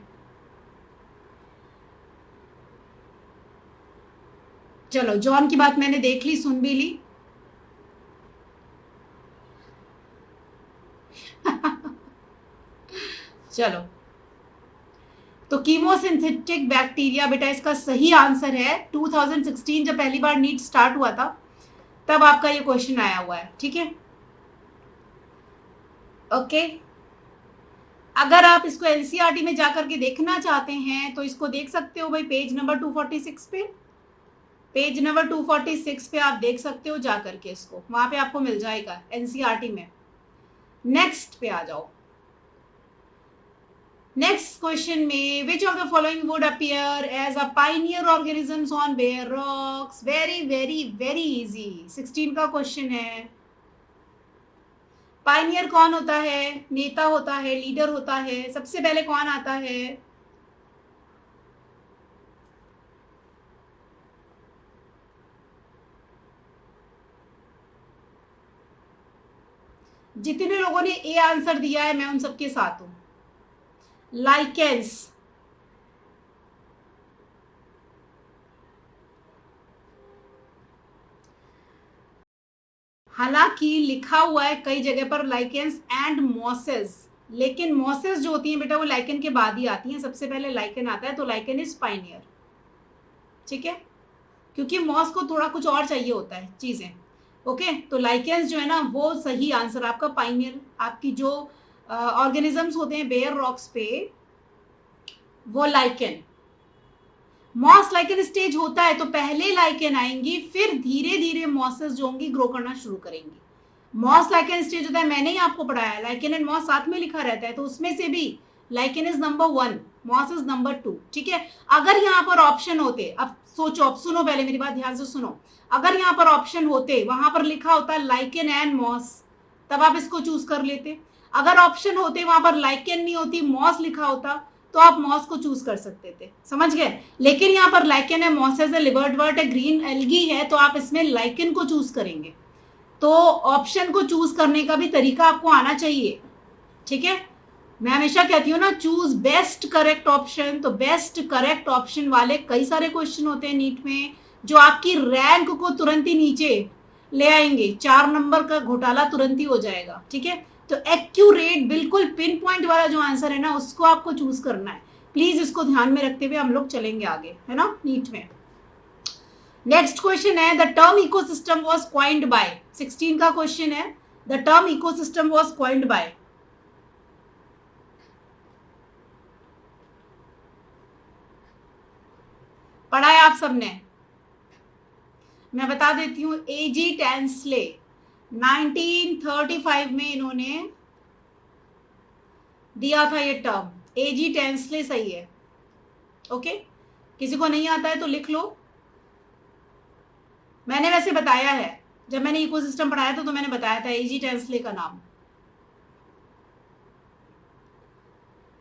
चलो, जॉन की बात मैंने देख ली, सुन भी ली। चलो, तो कीमोसिंथेटिक बैक्टीरिया बेटा इसका सही आंसर है। 2016 जब पहली बार नीट स्टार्ट हुआ था तब आपका ये क्वेश्चन आया हुआ है, ठीक है। ओके, अगर आप इसको एनसीईआरटी में जाकर के देखना चाहते हैं तो इसको देख सकते हो भाई, पेज नंबर 246 पे। पेज नंबर 246 पे आप देख सकते हो जाकर के, इसको वहां पे आपको मिल जाएगा एनसीईआरटी में। नेक्स्ट पे आ जाओ। नेक्स्ट क्वेश्चन में which of the following would appear as a pioneer organisms on bare rocks. Very very very easy, 16 का क्वेश्चन है। पाइनियर कौन होता है? नेता होता है, लीडर होता है। सबसे पहले कौन आता है? जितने लोगों ने ए आंसर दिया है मैं उन सबके साथ हूं। लाइकेंस। हालांकि लिखा हुआ है कई जगह पर लाइकेंस एंड मॉसेस, लेकिन मॉसेस जो होती हैं बेटा वो लाइकेन के बाद ही आती हैं, सबसे पहले लाइकेन आता है, तो लाइकेन इज पाइनियर, ठीक है, क्योंकि मॉस को थोड़ा कुछ और चाहिए होता है चीजें। ओके, तो लाइकेंस जो है ना वो सही आंसर आपका। पाइनियर आपकी जो ऑर्गेनिजम्स होते हैं बेयर रॉक्स पे वो लाइकेन। मॉस लाइकेन स्टेज होता है तो पहले लाइकेन आएंगी, फिर धीरे धीरे मॉसेस जो होंगी ग्रो करना शुरू करेंगी। मॉस लाइकेन स्टेज होता है, मैंने ही आपको पढ़ाया, लाइकेन एंड मॉस साथ में लिखा रहता है, तो उसमें से भी lichen is number 1, moss is number 2, ठीक है। अगर यहाँ पर ऑप्शन होते, अब सोचो, अब सुनो, पहले मेरी बात ध्यान से सुनो, अगर यहाँ पर ऑप्शन होते, वहां पर लिखा होता लाइकेन एंड मॉस, तब आप इसको चूज कर लेते। अगर ऑप्शन होते वहां पर लाइकेन नहीं होती, मॉस लिखा होता, तो आप मॉस को चूज कर सकते थे, समझ गए। लेकिन यहाँ पर लाइकेन है, मॉसेस है, लिवर्टवर्ट है, ग्रीन एल्गी है, तो आप इसमें लाइकेन को चूज करेंगे। तो ऑप्शन को चूज करने का भी तरीका आपको आना चाहिए, ठीक है। मैं हमेशा कहती हूँ ना, चूज बेस्ट करेक्ट ऑप्शन। तो बेस्ट करेक्ट ऑप्शन वाले कई सारे क्वेश्चन होते हैं नीट में जो आपकी रैंक को तुरंत ही नीचे ले आएंगे, 4 नंबर का घोटाला तुरंत ही हो जाएगा, ठीक है। तो एक्यूरेट बिल्कुल पिन पॉइंट वाला जो आंसर है ना उसको आपको चूज करना है। प्लीज इसको ध्यान में रखते हुए हम लोग चलेंगे आगे, है ना, नीट में। नेक्स्ट क्वेश्चन है, the term ecosystem was coined by, 16 का क्वेश्चन है, the term ecosystem was coined by. पढ़ा है आप सबने? मैं बता देती हूं, एजी टेंसले 1935 में इन्होंने दिया था ये टर्म। एजी टेंसले सही है। ओके, किसी को नहीं आता है तो लिख लो। मैंने वैसे बताया है, जब मैंने इकोसिस्टम पढ़ाया था तो मैंने बताया था एजी टेंसले का नाम।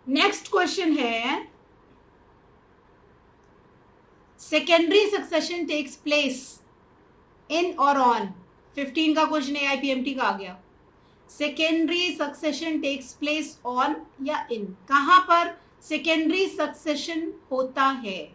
नेक्स्ट क्वेश्चन है, secondary succession takes place in और ऑन, 15 का क्वेश्चन है, आईपीएमटी का आ गया। Secondary succession takes place on या इन, कहां पर सेकेंडरी सक्सेशन होता है?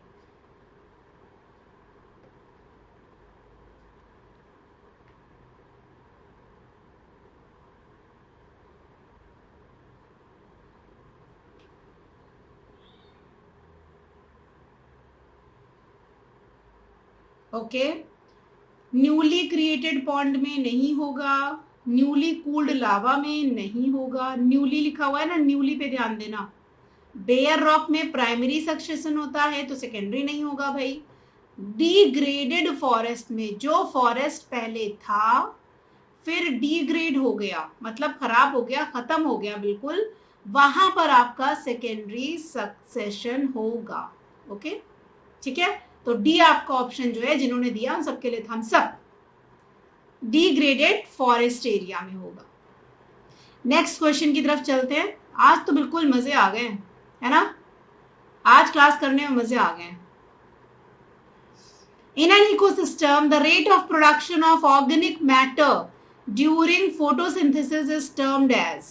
ओके, न्यूली क्रिएटेड पॉन्ड में नहीं होगा, न्यूली कूल्ड लावा में नहीं होगा, न्यूली लिखा हुआ है ना, न्यूली पे ध्यान देना। बेयर रॉक में प्राइमरी सक्सेशन होता है तो सेकेंडरी नहीं होगा भाई। डिग्रेडेड फॉरेस्ट में, जो फॉरेस्ट पहले था फिर डिग्रेड हो गया, मतलब खराब हो गया, खत्म हो गया बिल्कुल, वहां पर आपका सेकेंडरी सक्सेशन होगा। ओके, ठीक है, तो डी आपका ऑप्शन जो है, जिन्होंने दिया उन सबके लिए thumbs up, degraded forest area में होगा। नेक्स्ट क्वेश्चन की तरफ चलते हैं। आज तो बिल्कुल मजे आ गए, है ना? आज क्लास करने में मजे आ गए। In an ecosystem the rate of production of organic matter during photosynthesis is termed as,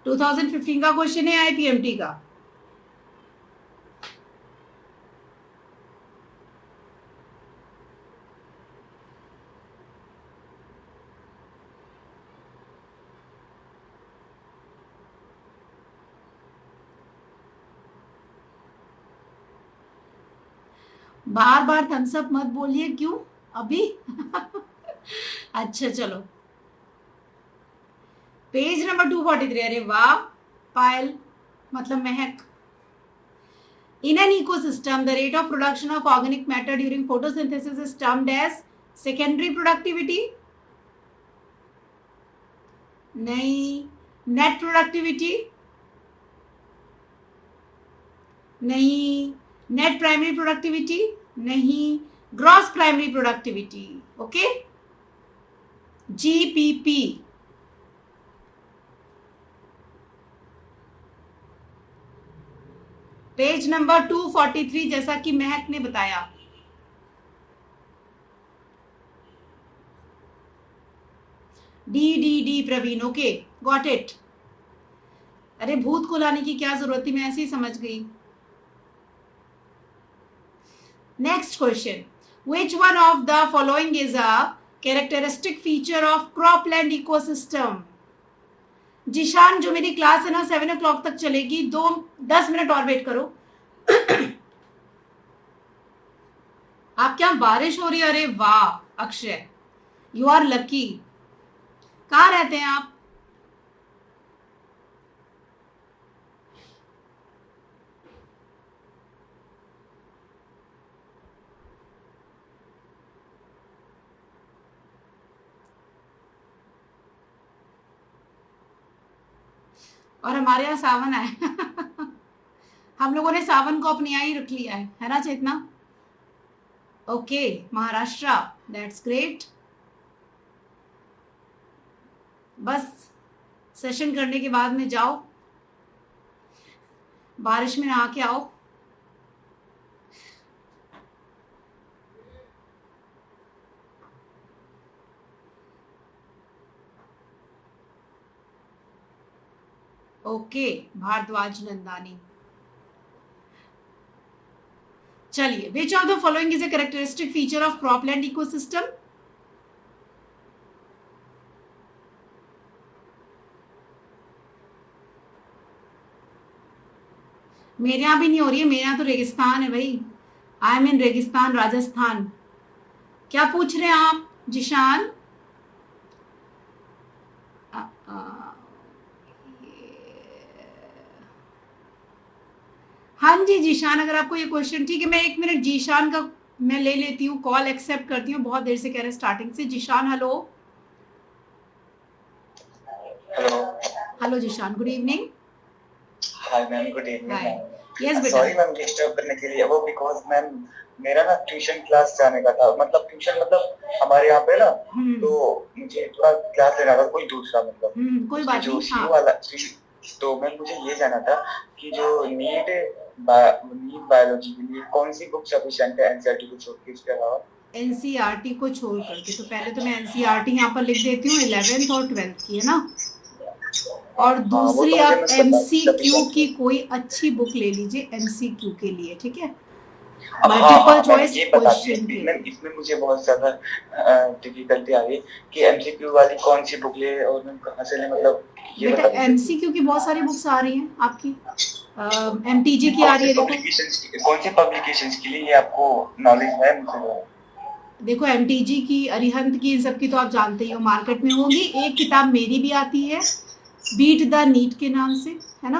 2015 का क्वेश्चन है, आईपीएमटी का। बार बार थम्स अप मत बोलिए, क्यों अभी? अच्छा चलो, पेज नंबर 243। अरे वाह पायल, मतलब Mahak. In an ecosystem the rate of production of organic matter during photosynthesis is termed as secondary productivity, नहीं। नेट प्रोडक्टिविटी, नहीं। नेट प्राइमरी प्रोडक्टिविटी, नहीं। Gross primary productivity, okay, GPP. Page number 243, जैसा कि महक ने बताया। D D D Praveen, okay, got it. अरे भूत को लाने की क्या जरूरत थी, मैं ऐसे ही समझ गई। Next question, which one of the following is a characteristic feature of cropland ecosystem? Zishan, जो मेरी क्लास है ना 7 o'clock तक चलेगी, 10 मिनट और वेट करो। आप क्या बारिश हो रही है? अरे वाह अक्षय, यू आर लकी। कहाँ रहते हैं आप? और हमारे यहाँ सावन आए। हम लोगों ने सावन को अपने यहाँ ही रख लिया है ना Chetna? Okay, Maharashtra, that's great. बस सेशन करने के बाद में जाओ, बारिश में नहा के आओ। ओके, भारद्वाज नंदानी। चलिए, विच of the following is a characteristic feature of cropland ecosystem? मेरे यहाँ भी नहीं हो रही है, मेरे यहाँ तो रेगिस्तान है भाई। आई एम इन रेगिस्तान राजस्थान। क्या पूछ रहे हैं आप जिशान? अ, अ, हाँ जी जीशान, अगर आपको ये क्वेश्चन, ठीक है, मैं 1 मिनट जीशान का मैं ले लेती हूँ, कॉल एक्सेप्ट करती हूँ, बहुत देर से कह रहे हैं स्टार्टिंग से। Zeeshan hello. Hello. Hello Zeeshan, good evening. Hi ma'am, good evening hi. Ma'am. Yes बेटा। सॉरी मैम डिस्टर्ब करने के लिए, वो बिकॉज मैम मेरा ना ट्यूशन क्लास जाने का था, मतलब ट्यूशन मतलब हमारे यहाँ पे ना, तो मुझे थोड़ा क्लास लेना था कोई दूसरा, मतलब कोई उसके बात जो नहीं। सी हाँ वाला तो मैम मुझे ये जानना था कि जो नीट बायोलॉजी के लिए कौन सी बुक सफिशिएंट है एनसीईआरटी को छोड़ के, इसके अलावा? एनसीईआरटी को छोड़ करके तो पहले तो मैं एनसीईआरटी यहाँ पर लिख देती हूँ 11th और 12th की, है ना। और हाँ, वो दूसरी तो मुझे आप मतलब एमसीक्यू सफिशिएंट की है। कोई अच्छी बुक ले लीजिए एमसीक्यू के लिए, ठीक है, हाँ मल्टीपल हाँ मैम, चॉइस ये बता क्वेश्चन दीजिए के मैम, लिए। इसमें मुझे बहुत ज्यादा डिफिकल्टी आ रही है कि एमसीक्यू वाली कौन सी बुक ले और मैम कहाँ से ले, मतलब ये बेटा बता दीजिए प्लीज। एमसीक्यू की बहुत सारी बुक्स आ रही हैं आपकी, एमटीजी की आ रही है, देखो। कौन सी पब्लिकेशंस के लिए ये आपको नॉलेज है मुझे? देखो एमटीजी की, अरिहंत की, इन सब की तो आप जानते ही हो, मार्केट में होगी। एक किताब मेरी भी आती है बीट द नीट के नाम से, है ना,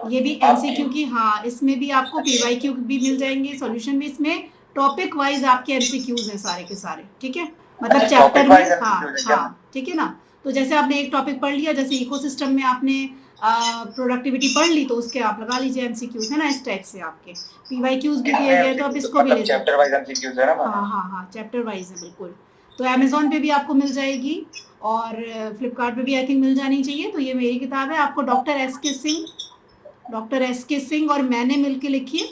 ये भी आपकी एमसीक्यू की। हाँ, इसमें भी आपको पीवाईक्यू भी मिल जाएंगे, सॉल्यूशन भी। इसमें टॉपिक वाइज आपके एमसीक्यूज हैं सारे के सारे, ठीक है, मतलब अच्छा, चैप्टर टॉपिक में। वाइज हाँ एमसीक्यू है क्या? हाँ, ठीक है ना। तो जैसे आपने एक टॉपिक पढ़ लिया, जैसे इकोसिस्टम में आपने प्रोडक्टिविटी पढ़ ली, तो उसके आप लगा लीजिए एमसीक्यूज, है ना, इस टाइप से आपके पीवाईक्यूज भी दिए गए, तो आप इसको भी मतलब ले सकते चैप्टर हैं। वाइज एमसीक्यूज है ना मैम? हाँ हाँ हाँ, चैप्टर वाइज है बिल्कुल। तो अमेजोन पे भी आपको मिल जाएगी, और फ्लिपकार्ट पे भी आई थिंक मिल जानी चाहिए। तो ये मेरी किताब है, आपको डॉक्टर एस के सिंह और मैंने मिलके लिखी है,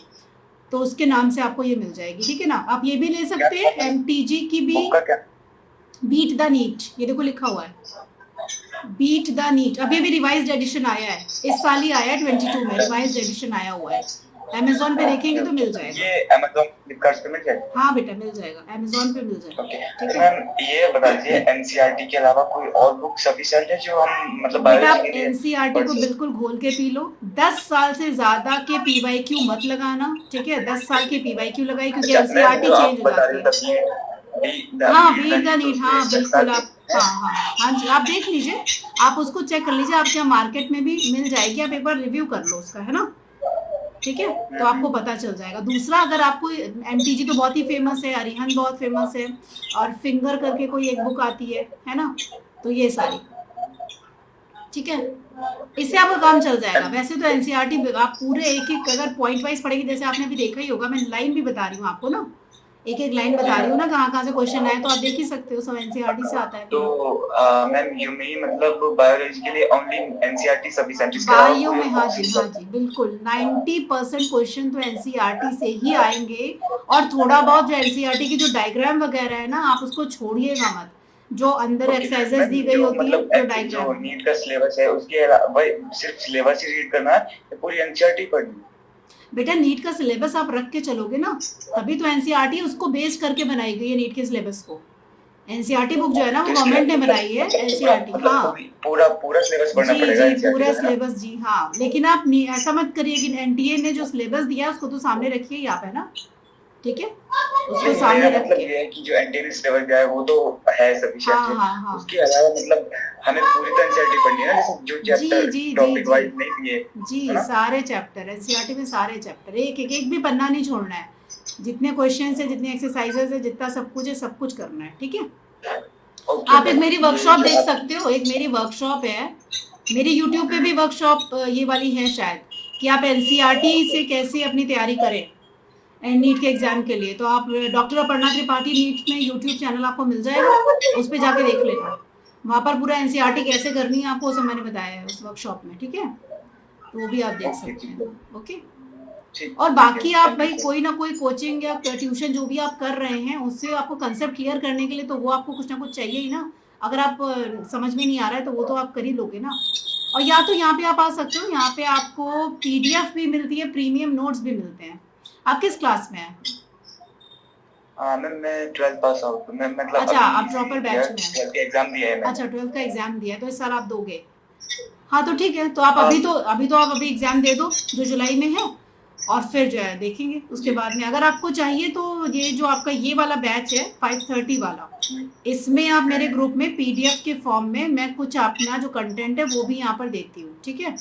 तो उसके नाम से आपको ये मिल जाएगी, ठीक है ना। आप ये भी ले क्या सकते था हैं मैम? एमटीजी की भी, बुक का क्या? बीट द नीट, ये देखो लिखा हुआ है बीट द नीट। अभी अभी रिवाइज्ड एडिशन आया है, इस साल ही आया है, 22 में रिवाइज्ड एडिशन आया हुआ है। अमेजोन पे देखेंगे तो मिल जाएगा। ये अमेज़न फ्लिपकार्ट पे मिल जाएगा? हाँ बेटा मिल जाएगा, अमेजोन पे मिल जाएगा, ओके। ठीक तो है। मैम ये बता दीजिए, एनसीईआरटी के अलावा कोई और बुक सफिशिएंट है जो हम मतलब बेटा बायोलॉजी आप के लिए एनसीईआरटी पढ़ को सकते बिल्कुल घोल के पी लो। 10 साल से ज्यादा के पीवाईक्यू मत लगाना, ठीक है, 10 साल के पीवाईक्यू लगाई, हैं? क्योंकि अच्छा मैम, एनसीईआरटी जो चेंज आप हो बता जाती रहे है। हो हाँ beat the beat the NEET, तो नीट, उसमें हाँ 10 साल बिल्कुल। के आप हैं? हाँ हाँ हाँ जी, आप देख लीजिए, आप उसको चेक कर लीजिए, आपके यहाँ मार्केट में भी मिल जाएगी, आप एक बार रिव्यू कर लो उसका, है ना, ठीक है। तो आपको पता चल जाएगा। दूसरा, अगर आपको एमटीजी तो बहुत ही फेमस है, अरिहंत बहुत फेमस है, और फिंगर करके कोई एक बुक आती है ना, तो ये सारी, ठीक है, इससे आपका काम चल जाएगा। वैसे तो एनसीईआरटी आप पूरे एक एक अगर पॉइंट वाइज पढ़ेंगे, जैसे आपने अभी देखा ही होगा, मैं लाइन भी बता रही हूँ आपको ना, एक एक लाइन बता रही हूँ ना, कहाँ कहाँ से क्वेश्चन आए, तो आप देख ही सकते हो, सब एनसीईआरटी से आता है तो पूरा। मैम यू में मतलब बायोलॉजी के लिए ओनली एनसीईआरटी सफिशिएंट, इसके अलावा बायो कोई में, और हाँ बुक जी नहीं हाँ पढ़? जी बिल्कुल, 90% क्वेश्चन तो एनसीईआरटी से ही आएंगे। और थोड़ा बहुत जो एनसीईआरटी की जो डायग्राम वगैरह है ना, आप उसको छोड़िएगा मत, जो अंदर ओके एक्सरसाइजेस मैम, दी गई जो होती है, मतलब जो जो डायग्राम है। नीट का सिलेबस है उसके अलावा वही सिर्फ सिलेबस ही रीड करना है या पूरी एनसीईआरटी पढ़नी है? बेटा नीट का सिलेबस आप रख के चलोगे ना, तभी तो एनसीईआरटी उसको बेस करके बनाई गई है, नीट के सिलेबस को। एनसीईआरटी बुक जो है ना, वो तो इसके लिए गवर्नमेंट ने बनाई है पूरा एनसीईआरटी, मतलब हाँ। पूरा पूरा सिलेबस पढ़ना जी पड़ेगा जी, एनसीईआरटी पूरा का, है ना? सिलेबस, जी हाँ। लेकिन आप ऐसा मत करिए कि एनटीए ने जो सिलेबस दिया है उसको तो सामने रखिए ही आप, है ना, ठीक है, उसको नहीं, सामने मेरा रख मतलब के। ये है कि जो एंटेनेंस सिलेबस गया है वो तो है सफिशिएंट हाँ है, हाँ हाँ, उसके अलावा मतलब हमें पूरी तो एनसीईआरटी पढ़नी है ना, जैसे जो जी चैप्टर जी जी टॉपिक जी वाइज नहीं दिए, है जी, ना? सारे चैप्टर एनसीईआरटी में, सारे चैप्टर, एक एक एक भी पन्ना नहीं छोड़ना है। जितने क्वेश्चन है, जितने एक्सरसाइजेस है, जितना सब कुछ है, सब कुछ करना है, ठीक है। ओके आप एक मैम, मेरी ये वर्कशॉप जो देख आप सकते हो, एक मेरी वर्कशॉप है, मेरी यूट्यूब पे भी वर्कशॉप ये वाली है शायद, कि आप एनसीईआरटी से कैसे अपनी तैयारी करें नीट के एग्जाम के लिए। तो आप डॉक्टर अपर्णा त्रिपाठी नीट में यूट्यूब चैनल आपको मिल जाएगा, उस पर जाके देख लेना, वहाँ पर पूरा एनसीईआरटी कैसे करनी है आपको, सब मैंने बताया है उस वर्कशॉप में, ठीक है, तो वो भी आप देख ओके सकते ठीक हैं। है, ओके। ठीक और ठीक है, बाकी आप थैंक यू भाई सर। कोई ना कोई कोचिंग या ट्यूशन जो भी आप कर रहे हैं, उससे आपको कंसेप्ट क्लियर करने के लिए तो वो आपको कुछ ना कुछ चाहिए ही ना। अगर आप समझ में नहीं आ रहा है तो वो तो आप कर ही लोगे ना। और या तो यहाँ पे आप आ सकते हो, यहाँ पे आपको पीडीएफ भी मिलती है, प्रीमियम नोट्स भी मिलते हैं। आप किस क्लास में हैं? मैम मैं 12th पास आउट, मैं मतलब अच्छा, अभी आप इसी प्रॉपर ईयर बैच में हैं। 12th का एग्जाम दिया है मैंने। अच्छा, 12th का एग्जाम दिया है, तो इस साल आप दोगे। हाँ तो ठीक है, तो आप हाँ अभी तो आप अभी एग्जाम दे दो जो जुलाई में है, और फिर जो है देखेंगे उसके बाद में। अगर आपको चाहिए तो ये जो आपका ये वाला बैच है 5:30 वाला, इसमें आप मेरे ग्रुप में पीडीएफ के फॉर्म में मैं कुछ अपना जो कंटेंट है वो भी यहाँ पर देती हूँ, ठीक है।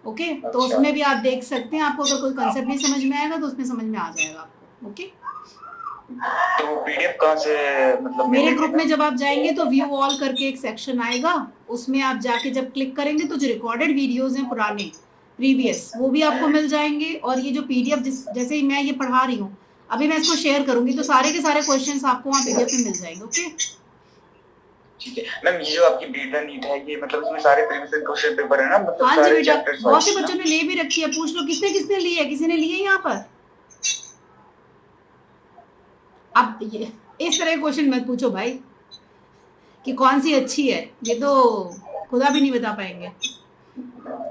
ओके, तो उसमें भी आप देख सकते हैं। आपको अगर कोई कंसेप्ट नहीं समझ में आएगा तो उसमें समझ में आ जाएगा आपको। ओके, तो पीडीएफ कहाँ से मतलब मेरे ग्रुप में जब आप जाएंगे तो व्यू ऑल करके एक सेक्शन आएगा, उसमें आप जाके जब क्लिक करेंगे तो जो रिकॉर्डेड वीडियोस हैं पुराने प्रीवियस वो भी आपको मिल जाएंगे। और ये जो पीडीएफ जैसे ही मैं ये पढ़ा रही हूँ अभी मैं इसको शेयर करूंगी तो सारे के सारे क्वेश्चंस आपको वहाँ पीडीएफ में मिल जाएंगे। ओके ठीक है मैम, ये जो आपकी बीट एंड नीट है ये मतलब इसमें सारे प्रीवियस क्वेश्चन पेपर है ना, मतलब हाँ जी बेटा, चैप्टर्स बहुत से बच्चों ने ले भी रखी है। पूछ लो किसने किसने ली है, किसी ने ली है यहाँ पर। अब ये इस तरह क्वेश्चन मत पूछो भाई कि कौन सी अच्छी है, ये तो खुदा भी नहीं बता पाएंगे।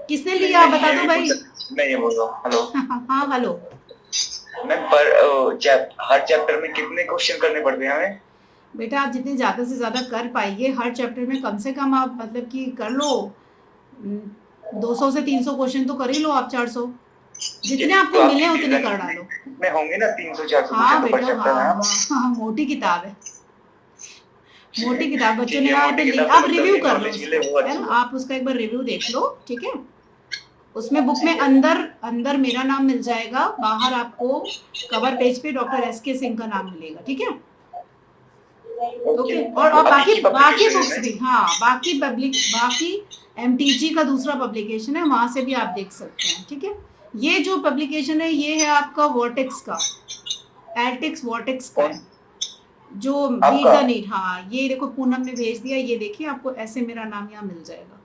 किसने लिया आप बता दो भाई। मैं ये बोल रहा हूँ, हेलो हाँ हेलो मैम, पर हर चैप्टर में कितने क्वेश्चन करने पड़ते हैं हमें? बेटा आप जितने ज्यादा से ज्यादा कर पाइए हर चैप्टर में कम से कम आप मतलब कि कर लो 200 से 300 क्वेश्चन तो कर ही लो आप, 400 जितने आपको मिले उतने कर डालो। में होंगे ना 300-400। हाँ बेटा, हाँ मोटी किताब है, मोटी किताब। बच्चों ने वहाँ पे ली, आप रिव्यू कर लो है ना, आप उसका एक बार रिव्यू देख लो, ठीक है। उसमें बुक में अंदर मेरा नाम मिल जाएगा, बाहर आपको कवर पेज पे डॉक्टर एसके सिंह का नाम मिलेगा, ठीक है। ओके, और बाकी बुक्स भी, हाँ बाकी एमटीजी का दूसरा पब्लिकेशन है, वहां से भी आप देख सकते हैं, ठीक है। ये जो पब्लिकेशन है ये है आपका वर्टेक्स का, एल्टेक्स वर्टेक्स का है, जो बीट द नीड। हाँ ये देखो पूनम ने भेज दिया, ये देखिए आपको ऐसे मेरा नाम यहाँ मिल जाएगा।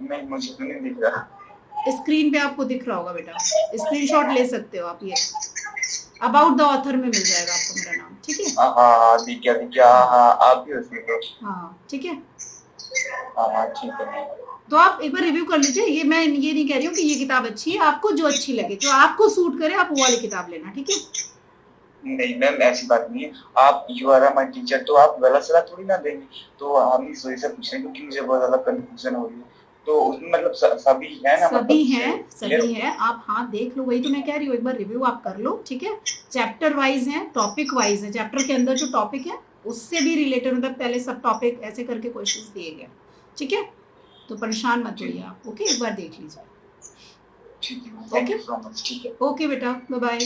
नहीं मुझे तो नहीं दिख रहा, स्क्रीन पे आपको दिख रहा होगा बेटा, स्क्रीनशॉट ले सकते हो आप। ये अबाउट द ऑथर में मिल जाएगा आपको मेरा नाम, ठीक है। हाँ दिख गया, हाँ आप भी उसमें तो, हाँ ठीक है, हाँ ठीक है। तो आप एक बार रिव्यू कर लीजिए। ये मैं ये नहीं कह रही हूँ कि ये किताब अच्छी है, आपको जो अच्छी लगे, जो आपको सूट करे आप वो वाली किताब लेना, ठीक है। नहीं मैम ऐसी बात नहीं है, आप यू आर माय टीचर तो आप गलत सलाह थोड़ी ना देंगे, तो हम इस वजह से पूछ रहे हैं क्योंकि मुझे बहुत ज्यादा कंफ्यूजन हो रही है। तो उसमें मतलब सभी है ना, सभी है आप हाँ देख लो, वही तो मैं कह रही हूँ, एक बार रिव्यू आप कर लो, ठीक है। चैप्टर वाइज है, टॉपिक वाइज है, चैप्टर के अंदर जो टॉपिक है उससे भी रिलेटेड, मतलब पहले सब टॉपिक ऐसे करके क्वेश्चंस दिए गए, ठीक है। तो परेशान मत होइए आप, ओके, एक बार देख लीजिए, ओके बेटा, bye bye.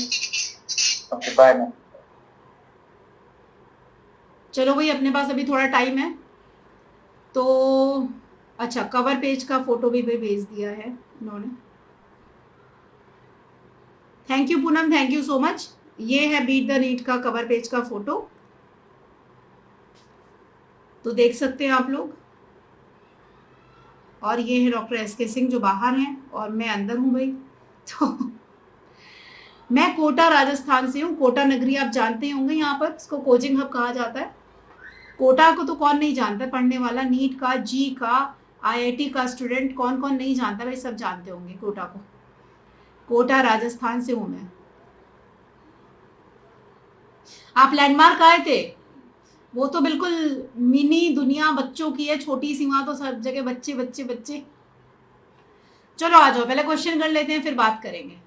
Okay bye ma'am. चलो भाई, अपने पास अभी थोड़ा टाइम है तो अच्छा, कवर पेज का फोटो भी भेज दिया है इन्होंने। Thank you Poonam, thank you so much. ये है बीट द नीट का कवर पेज का फोटो, तो देख सकते हैं आप लोग। और ये है डॉक्टर एसके सिंह जो बाहर हैं और मैं अंदर हूं भाई। तो मैं कोटा राजस्थान से हूँ। कोटा नगरी आप जानते होंगे, यहाँ पर इसको कोचिंग हब कहा जाता है। कोटा को तो कौन नहीं जानता है, पढ़ने वाला, नीट का, जी का, आईआईटी का स्टूडेंट कौन कौन नहीं जानता भाई, सब जानते होंगे कोटा को। कोटा राजस्थान से हूं मैं। आप लैंडमार्क आए थे, वो तो बिल्कुल मिनी दुनिया बच्चों की है, छोटी सी, वहां तो सब जगह बच्चे बच्चे बच्चे। चलो आ जाओ, पहले क्वेश्चन कर लेते हैं फिर बात करेंगे,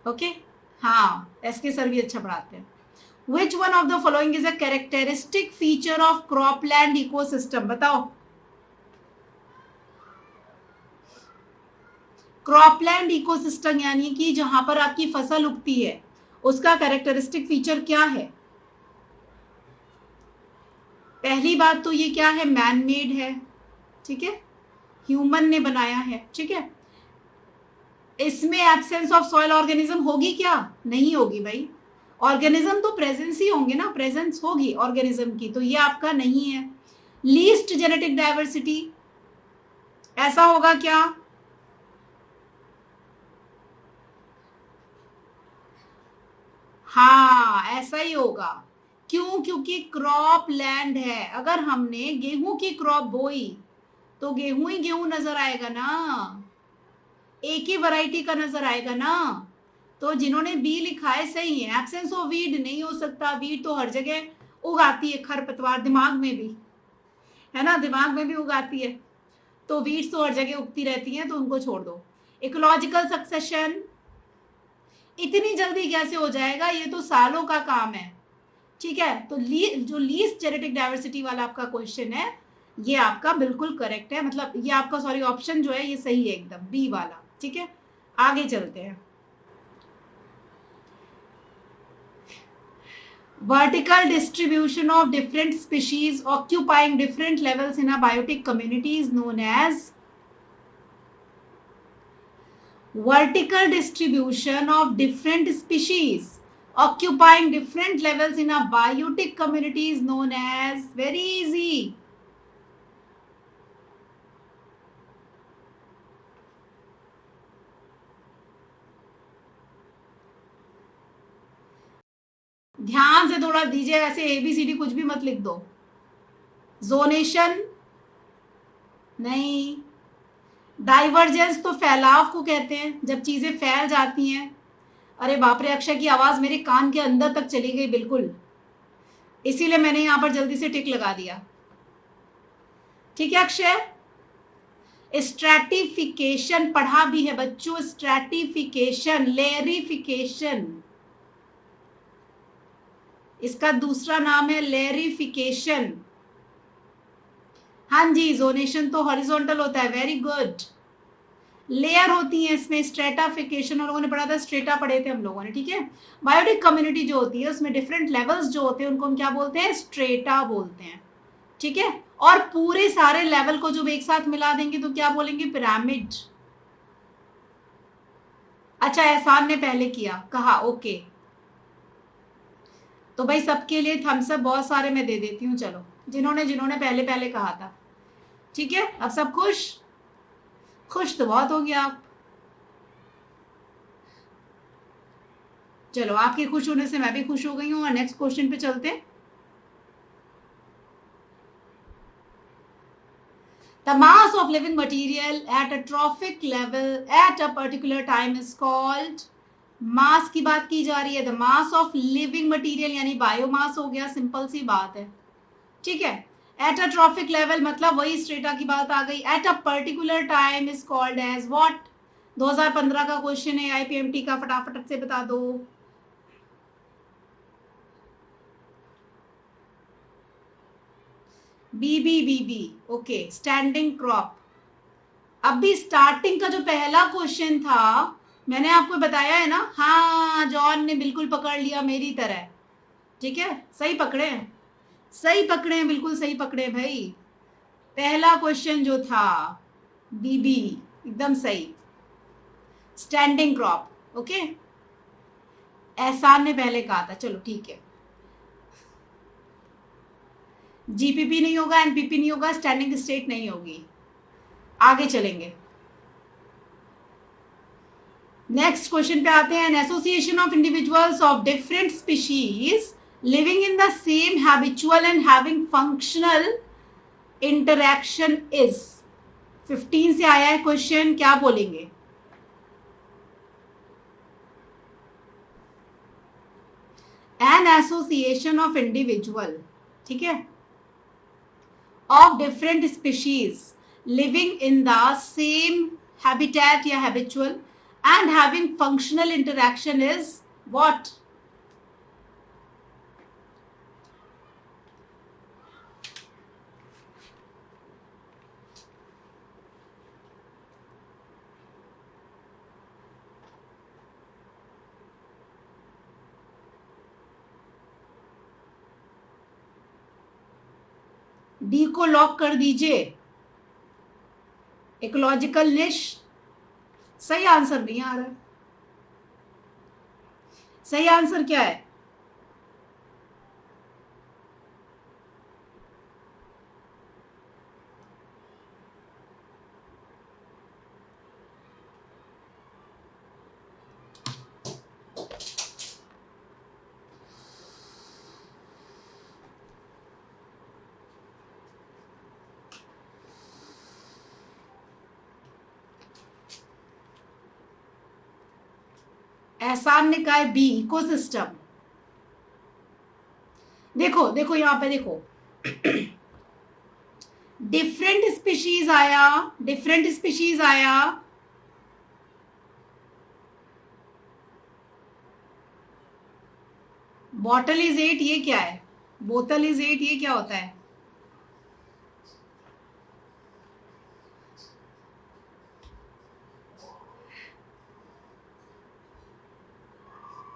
ओके। हाँ एसके सर भी अच्छा पढ़ाते हैं। Which one of the following is a characteristic feature of cropland ecosystem? बताओ। क्रॉपलैंड इकोसिस्टम यानी कि जहां पर आपकी फसल उगती है, उसका कैरेक्टरिस्टिक फीचर क्या है? पहली बात तो ये क्या है, मैन मेड है, ठीक है, ह्यूमन ने बनाया है, ठीक है। इसमें एब्सेंस ऑफ सॉइल ऑर्गेनिज्म होगी क्या? नहीं होगी भाई। ऑर्गेनिज्म तो प्रेजेंस ही होंगे ना, प्रेजेंस होगी ऑर्गेनिज्म की, तो ये आपका नहीं है। लीस्ट जेनेटिक डाइवर्सिटी, ऐसा होगा क्या? हाँ ऐसा ही होगा। क्यों? क्योंकि क्रॉप लैंड है। अगर हमने गेहूं की क्रॉप बोई तो गेहूं ही गेहूं नजर आएगा ना, एक ही वैरायटी का नजर आएगा ना। तो जिन्होंने बी लिखा है सही है, एब्सेंस ऑफ वीड नहीं हो सकता। वीड तो हर जगह उगाती है, खरपतवार दिमाग में भी है ना, दिमाग में भी उगाती है। तो वीड्स तो हर जगह उगती रहती हैं, तो उनको छोड़ दो। इकोलॉजिकल सक्सेशन इतनी जल्दी कैसे हो जाएगा, ये तो सालों का काम है, ठीक है। तो जो लीस्ट जेनेटिक डाइवर्सिटी वाला आपका क्वेश्चन है, ये आपका बिल्कुल करेक्ट है, मतलब ये आपका सॉरी ऑप्शन जो है ये सही है एकदम, बी वाला, ठीक है। आगे चलते हैं। Vertical distribution of different species occupying different levels in a biotic community is known as vertical distribution of different species occupying different levels in a biotic community is known as, very easy, ध्यान से थोड़ा दीजिए, ऐसे ABCD कुछ भी मत लिख दो। जोनेशन नहीं, डाइवर्जेंस तो फैलाव को कहते हैं, जब चीजें फैल जाती हैं। अरे बाप रे, अक्षय की आवाज मेरे कान के अंदर तक चली गई बिल्कुल, इसीलिए मैंने यहां पर जल्दी से टिक लगा दिया, ठीक है। अक्षय, स्ट्रैटिफिकेशन पढ़ा भी है बच्चों, स्ट्रैटिफिकेशन, लेरिफिकेशन, इसका दूसरा नाम है लेरिफिकेशन। हाँ जी, जोनेशन तो हॉरिजॉन्टल होता है, वेरी गुड। लेयर होती है इसमें, स्ट्रेटाफिकेशन हम लोगों ने पढ़ा था, स्ट्रेटा पढ़े थे हम लोगों ने, ठीक है। बायोटिक कम्युनिटी जो होती है उसमें डिफरेंट लेवल्स जो होते हैं उनको हम क्या बोलते हैं, स्ट्रेटा बोलते हैं, ठीक है। और पूरे सारे लेवल को जब एक साथ मिला देंगे तो क्या बोलेंगे, पिरामिड। अच्छा, एहसान ने पहले किया, कहा ओके, तो भाई सबके लिए थम्स अप बहुत सारे मैं दे देती हूँ, चलो जिन्होंने जिन्होंने पहले पहले कहा था, ठीक है। अब सब खुश, खुश तो बहुत हो गया आप, चलो आपके खुश होने से मैं भी खुश हो गई हूँ। और नेक्स्ट क्वेश्चन पे चलते हैं। The mass of living material at a trophic level at a particular time is called, मास की बात की जा रही है, the mass of living material यानी बायोमास हो गया, सिंपल सी बात है, ठीक है। एट अ ट्रॉफिक लेवल मतलब वही स्ट्रेटा की बात आ गई। At a particular time is called as what, 2015 का क्वेश्चन है IPMT का, फटाफट से बता दो। BBBB, okay, standing crop. अभी स्टार्टिंग का जो पहला क्वेश्चन था मैंने आपको बताया है ना, हाँ जॉन ने बिल्कुल पकड़ लिया मेरी तरह, ठीक है। सही पकड़े हैं, सही पकड़े हैं, बिल्कुल सही पकड़े हैं भाई। पहला क्वेश्चन जो था BB एकदम सही, स्टैंडिंग क्रॉप, ओके। एहसान ने पहले कहा था, चलो ठीक है। GPP नहीं होगा, NPP नहीं होगा, स्टैंडिंग स्टेट नहीं होगी। आगे चलेंगे, नेक्स्ट क्वेश्चन पे आते हैं। An association of individuals of different species living in the same habitual and having functional interaction is, 15 से आया है क्वेश्चन, क्या बोलेंगे। एन एसोसिएशन ऑफ इंडिविजुअल, ठीक है, of different species living in the same habitat या habitual and having functional interaction is what? D को lock कर दीजिए, इकोलॉजिकल निश। सही आंसर नहीं आ रहा है, सही आंसर क्या है, एहसान ने कहा है B, इकोसिस्टम। देखो देखो यहां पे देखो डिफरेंट स्पीशीज आया, डिफरेंट स्पीशीज आया, बॉटल इज 8, ये क्या है? बोतल इज 8, ये क्या होता है?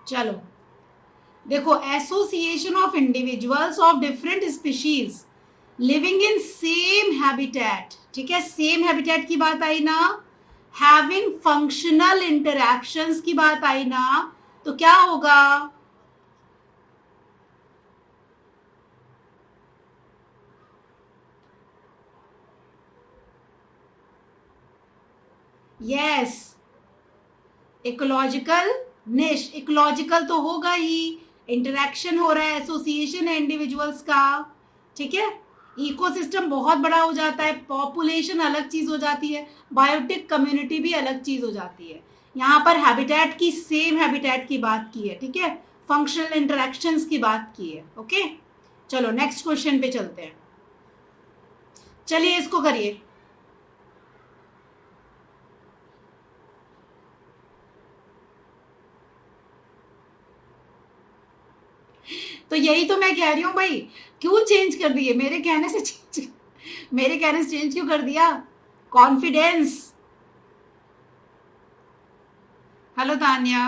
चलो देखो, association of individuals of different species living in same habitat, ठीक है, सेम हैबिटेट की बात आई ना, हैविंग फंक्शनल इंटरैक्शंस की बात आई ना, तो क्या होगा? यस, इकोलॉजिकल निश, इकोलॉजिकल तो होगा ही, इंटरैक्शन हो रहा है, एसोसिएशन है इंडिविजुअल्स का, ठीक है। इकोसिस्टम बहुत बड़ा हो जाता है, पॉपुलेशन अलग चीज हो जाती है, बायोटिक कम्युनिटी भी अलग चीज हो जाती है। यहाँ पर हैबिटेट की, सेम हैबिटेट की बात की है, ठीक है, फंक्शनल इंटरैक्शंस की बात की है। ओके, चलो नेक्स्ट क्वेश्चन पे चलते हैं। चलिए इसको करिए। तो यही तो मैं कह रही हूँ भाई, क्यों चेंज कर दिए? मेरे कहने से चेंज क्यों कर दिया? Confidence. Hello Tanya.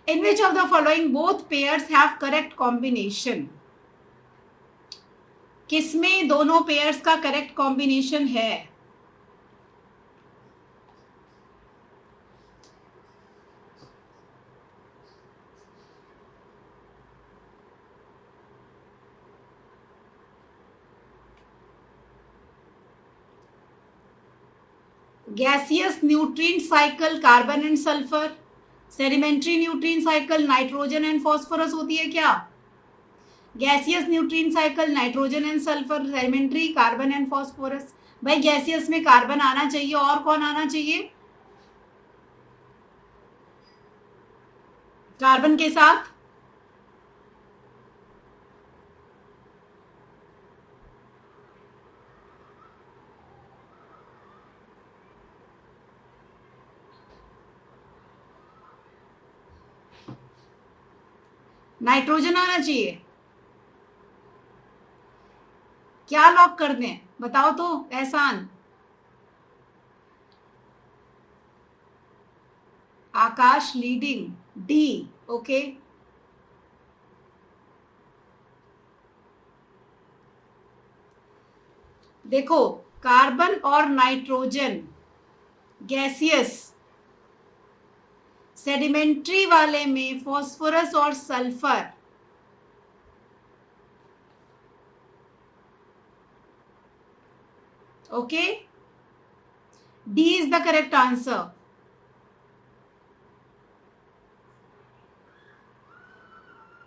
In which of the following both pairs have correct combination? किसमें दोनों पेयर्स का करेक्ट कॉम्बिनेशन है? Gaseous nutrient cycle carbon and sulphur, sedimentary nutrient cycle nitrogen and phosphorus होती है क्या? Gaseous nutrient cycle nitrogen and sulphur, sedimentary carbon and phosphorus. भाई gaseous में carbon आना चाहिए, और कौन आना चाहिए? कार्बन के साथ नाइट्रोजन आना चाहिए। क्या लॉक कर दें, बताओ तो एहसान? आकाश लीडिंग, डी। ओके, देखो कार्बन और नाइट्रोजन गैसियस, सेडिमेंट्री वाले में फॉस्फोरस और sulphur, okay, D is the correct answer.